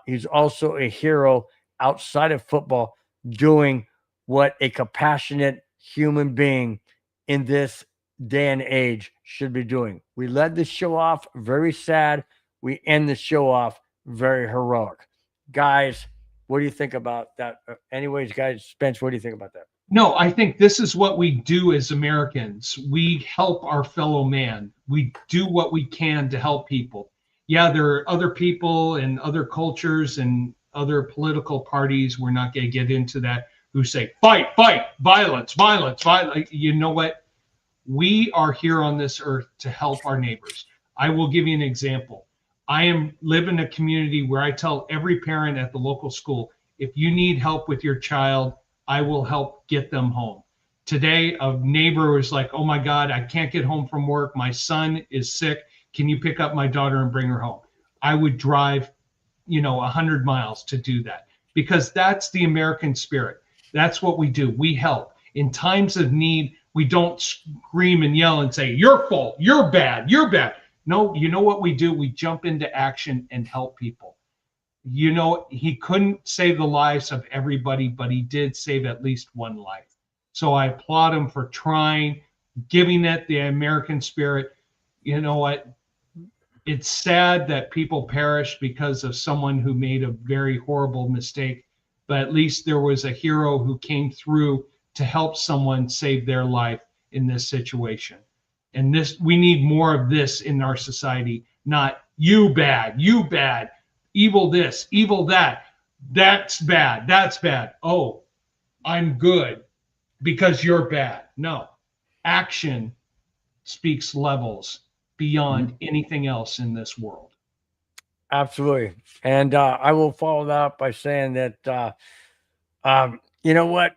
he's also a hero outside of football, doing what a compassionate human being in this day and age should be doing. We led the show off very sad. We end the show off very heroic. Guys, what do you think about that? Anyways, guys, Spence, what do you think about that? No, I think this is what we do as Americans. We help our fellow man. We do what we can to help people. Yeah, there are other people and other cultures and other political parties, we're not going to get into that, who say, fight, fight, violence, violence, violence. You know what? We are here on this earth to help our neighbors. I will give you an example. Live in a community where I tell every parent at the local school, if you need help with your child, I will help get them home. Today, a neighbor was like, oh my God, I can't get home from work. My son is sick. Can you pick up my daughter and bring her home? I would drive, 100 miles to do that, because that's the American spirit. That's what we do. We help. In times of need, we don't scream and yell and say, your fault, you're bad, you're bad. No, you know what we do? We jump into action and help people. He couldn't save the lives of everybody, but he did save at least one life. So I applaud him for trying, giving it the American spirit. You know what? It's sad that people perish because of someone who made a very horrible mistake, but at least there was a hero who came through to help someone save their life in this situation. And we need more of this in our society, not you bad, evil this, evil that, that's bad, that's bad. Oh, I'm good because you're bad. No, action speaks levels beyond anything else in this world. Absolutely. And I will follow that up by saying that, you know what?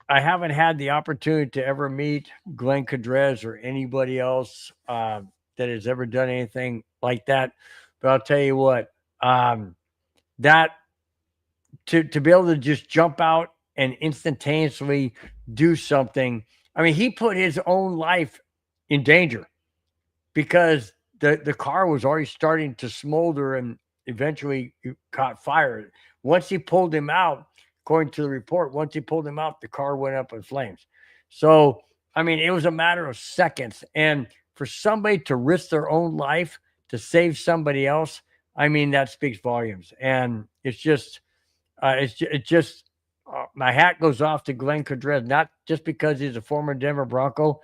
I haven't had the opportunity to ever meet Glenn Cadrez or anybody else that has ever done anything like that. But I'll tell you what, that to be able to just jump out and instantaneously do something. I mean, he put his own life in danger because the car was already starting to smolder and eventually caught fire. Once he pulled him out, according to the report, once he pulled him out, the car went up in flames. So, I mean, it was a matter of seconds. And for somebody to risk their own life to save somebody else, I mean, that speaks volumes. And it's just, my hat goes off to Glenn Cadrez, not just because he's a former Denver Bronco,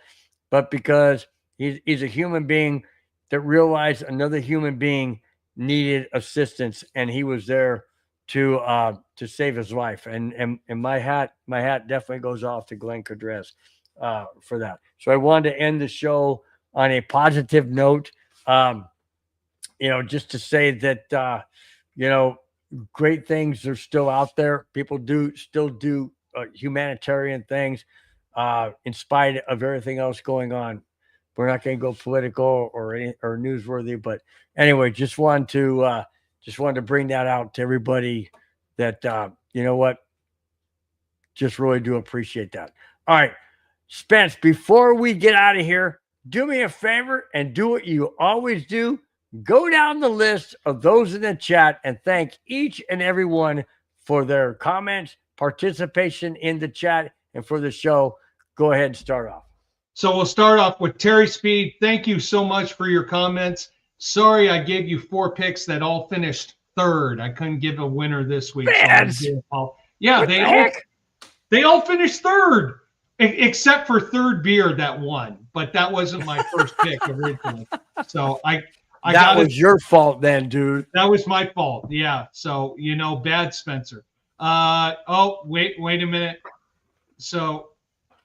but because he's a human being that realized another human being needed assistance, and he was there to save his life. And my hat definitely goes off to Glenn Cadrez for that. So I wanted to end the show on a positive note. Just to say that great things are still out there. People still do humanitarian things in spite of everything else going on. We're not going to go political or newsworthy, but anyway, just wanted to bring that out to everybody that, just really do appreciate that. All right, Spence, before we get out of here, do me a favor and do what you always do. Go down the list of those in the chat and thank each and every one for their comments, participation in the chat, and for the show. Go ahead and start off. So we'll start off with Terry Speed. Thank you so much for your comments. Sorry I gave you 4 picks that all finished third. I couldn't give a winner this week. So yeah, they all finished third, except for Third Beer that won. But that wasn't my first pick originally. So that was your fault then, dude. That was my fault. Yeah. So, bad Spencer. Wait a minute. So,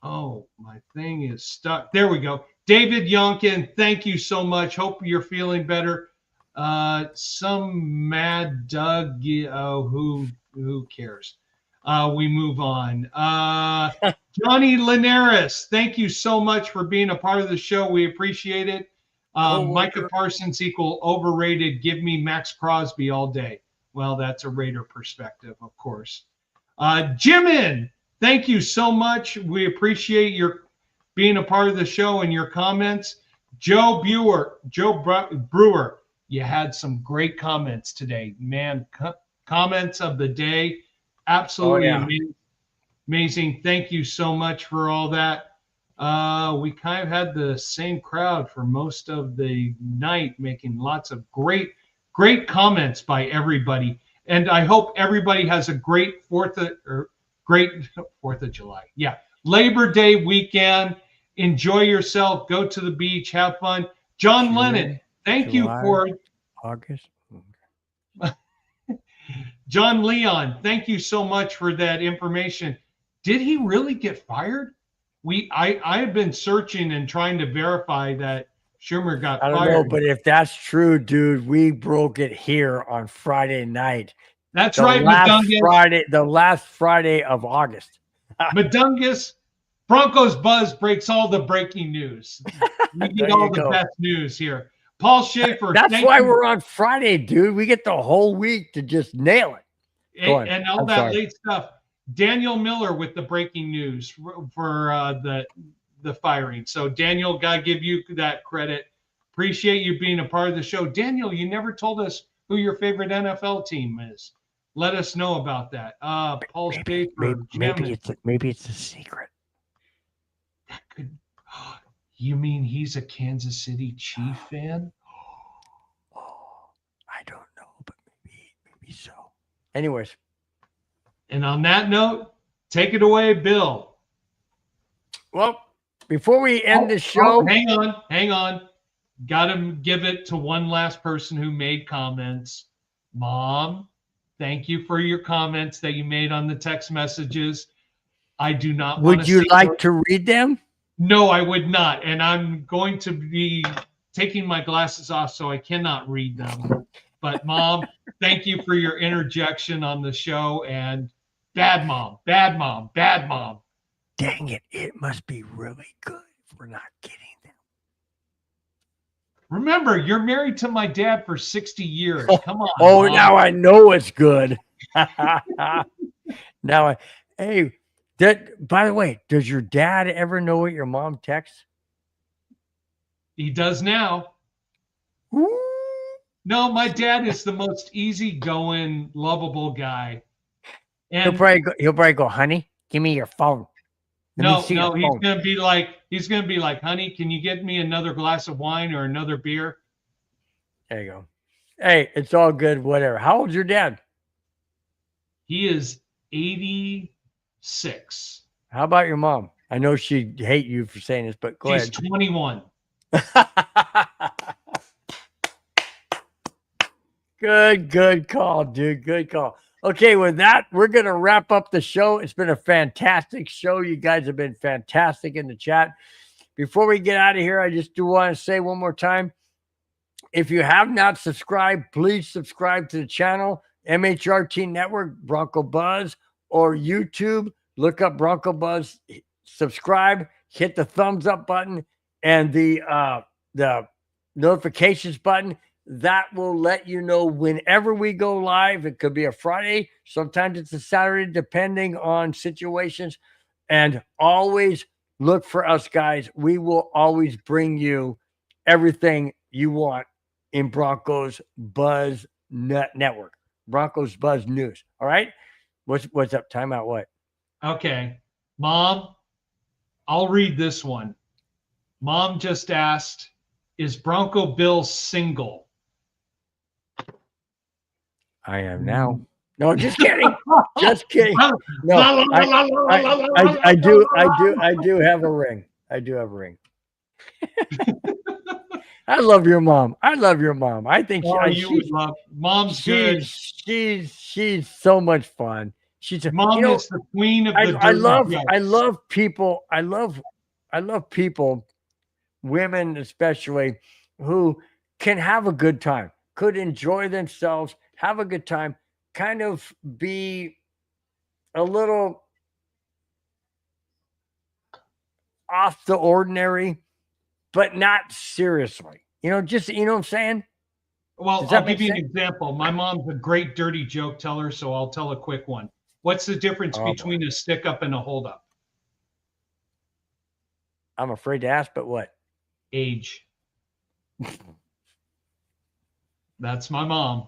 my thing is stuck. There we go. David Yonkin, thank you so much. Hope you're feeling better. Some mad Doug, who cares? We move on. Johnny Linares, thank you so much for being a part of the show. We appreciate it. Micah Parsons equal overrated. Give me Max Crosby all day. Well, that's a Raider perspective, of course. Jimin, thank you so much. We appreciate your being a part of the show and your comments. Joe Brewer, you had some great comments today. Man, comments of the day. Absolutely amazing. Thank you so much for all that. We kind of had the same crowd for most of the night, making lots of great comments by everybody. And I hope everybody has a great great 4th of July. Yeah. Labor Day weekend. Enjoy yourself. Go to the beach. Have fun. John Lennon, thank you for August. John Leon, thank you so much for that information. Did he really get fired? I have been searching and trying to verify that Schumer got fired. I don't know, but if that's true, dude, we broke it here on Friday night. That's right, Madungus. The last Friday of August. Madungus, Broncos Buzz breaks all the breaking news. We get all the best news here. Paul Schaefer. That's why we're on Friday, dude. We get the whole week to just nail it. And all that late stuff. Daniel Miller with the breaking news for the firing. So Daniel, gotta give you that credit. Appreciate you being a part of the show. Daniel, you never told us who your favorite NFL team is. Let us know about that. Paul Schaefer. Maybe it's a secret. That could. You mean he's a Kansas City Chief fan? I don't know, but maybe so. Anyways. And on that note, take it away, Bill. Well, before we end the show. Hang on. Got to give it to one last person who made comments. Mom, thank you for your comments that you made on the text messages. I do not want to. Would you like to read them? No, I would not. And I'm going to be taking my glasses off, so I cannot read them. But Mom, thank you for your interjection on the show. And bad mom. Dang it. It must be really good if we're not getting them. Remember, you're married to my dad for 60 years. Come on. Oh, Mom. now I know it's good. Hey, by the way, does your dad ever know what your mom texts? He does now. Ooh. No, my dad is the most easygoing, lovable guy. And he'll probably go, honey, give me your phone. No, he's gonna be like, honey, can you get me another glass of wine or another beer? There you go. Hey, it's all good, whatever. How old's your dad? He is 86. How about your mom? I know she'd hate you for saying this, but go ahead. She's 21. Good call, dude. Good call. Okay, with that, we're going to wrap up the show. It's been a fantastic show. You guys have been fantastic in the chat. Before we get out of here, I just do want to say one more time, if you have not subscribed, please subscribe to the channel, MHRT Network, Bronco Buzz, or YouTube. Look up Bronco Buzz, subscribe, hit the thumbs up button, and the notifications button. That will let you know whenever we go live. It could be a Friday. Sometimes it's a Saturday, depending on situations. And always look for us, guys. We will always bring you everything you want in Broncos Buzz Network. Broncos Buzz News. All right? What's up? Timeout what? Okay. Mom, I'll read this one. Mom just asked, is Bronco Bill single? I am now. No, just kidding. Just kidding. No, I do have a ring. I do have a ring. I love your mom. I think Mom's good. She's so much fun. Mom is the queen of the I love people. I love people, women especially, who can have a good time, could enjoy themselves, have a good time, kind of be a little off the ordinary, but not seriously. Just, what I'm saying? Well, I'll give you an example. My mom's a great dirty joke teller, so I'll tell a quick one. What's the difference between a stick up and a hold up? I'm afraid to ask, but what? Age. That's my mom.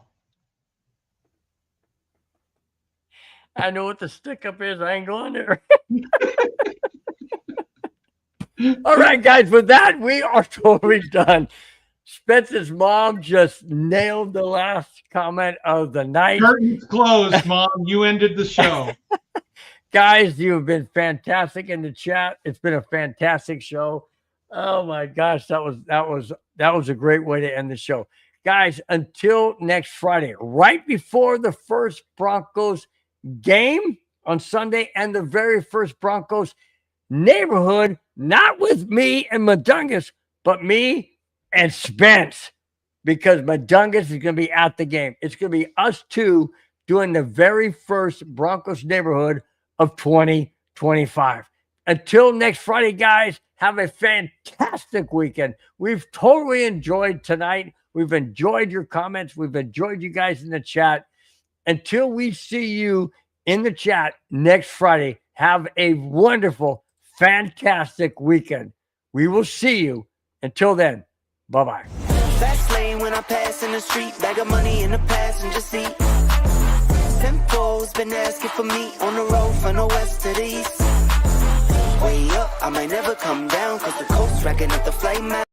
I know what the stick up is. I ain't going there. All right, guys. With that, we are totally done. Spence's mom just nailed the last comment of the night. Curtains closed, Mom. You ended the show. Guys, you've been fantastic in the chat. It's been a fantastic show. Oh my gosh, that was a great way to end the show. Guys, until next Friday, right before the first Broncos game on Sunday and the very first Broncos neighborhood, not with me and Madungus, but me and Spence, because Madungus is going to be at the game. It's going to be us two doing the very first Broncos neighborhood of 2025. Until next Friday, guys, have a fantastic weekend. We've totally enjoyed tonight. We've enjoyed your comments. We've enjoyed you guys in the chat. Until we see you in the chat next Friday, have a wonderful, fantastic weekend. We will see you. Until then, bye-bye. Fast lane when I pass in the street, bag of money in the passenger seat. Tempo's been asking for me on the road from the west to the east. Way up, I might never come down, cause the coast's racking up the flame out.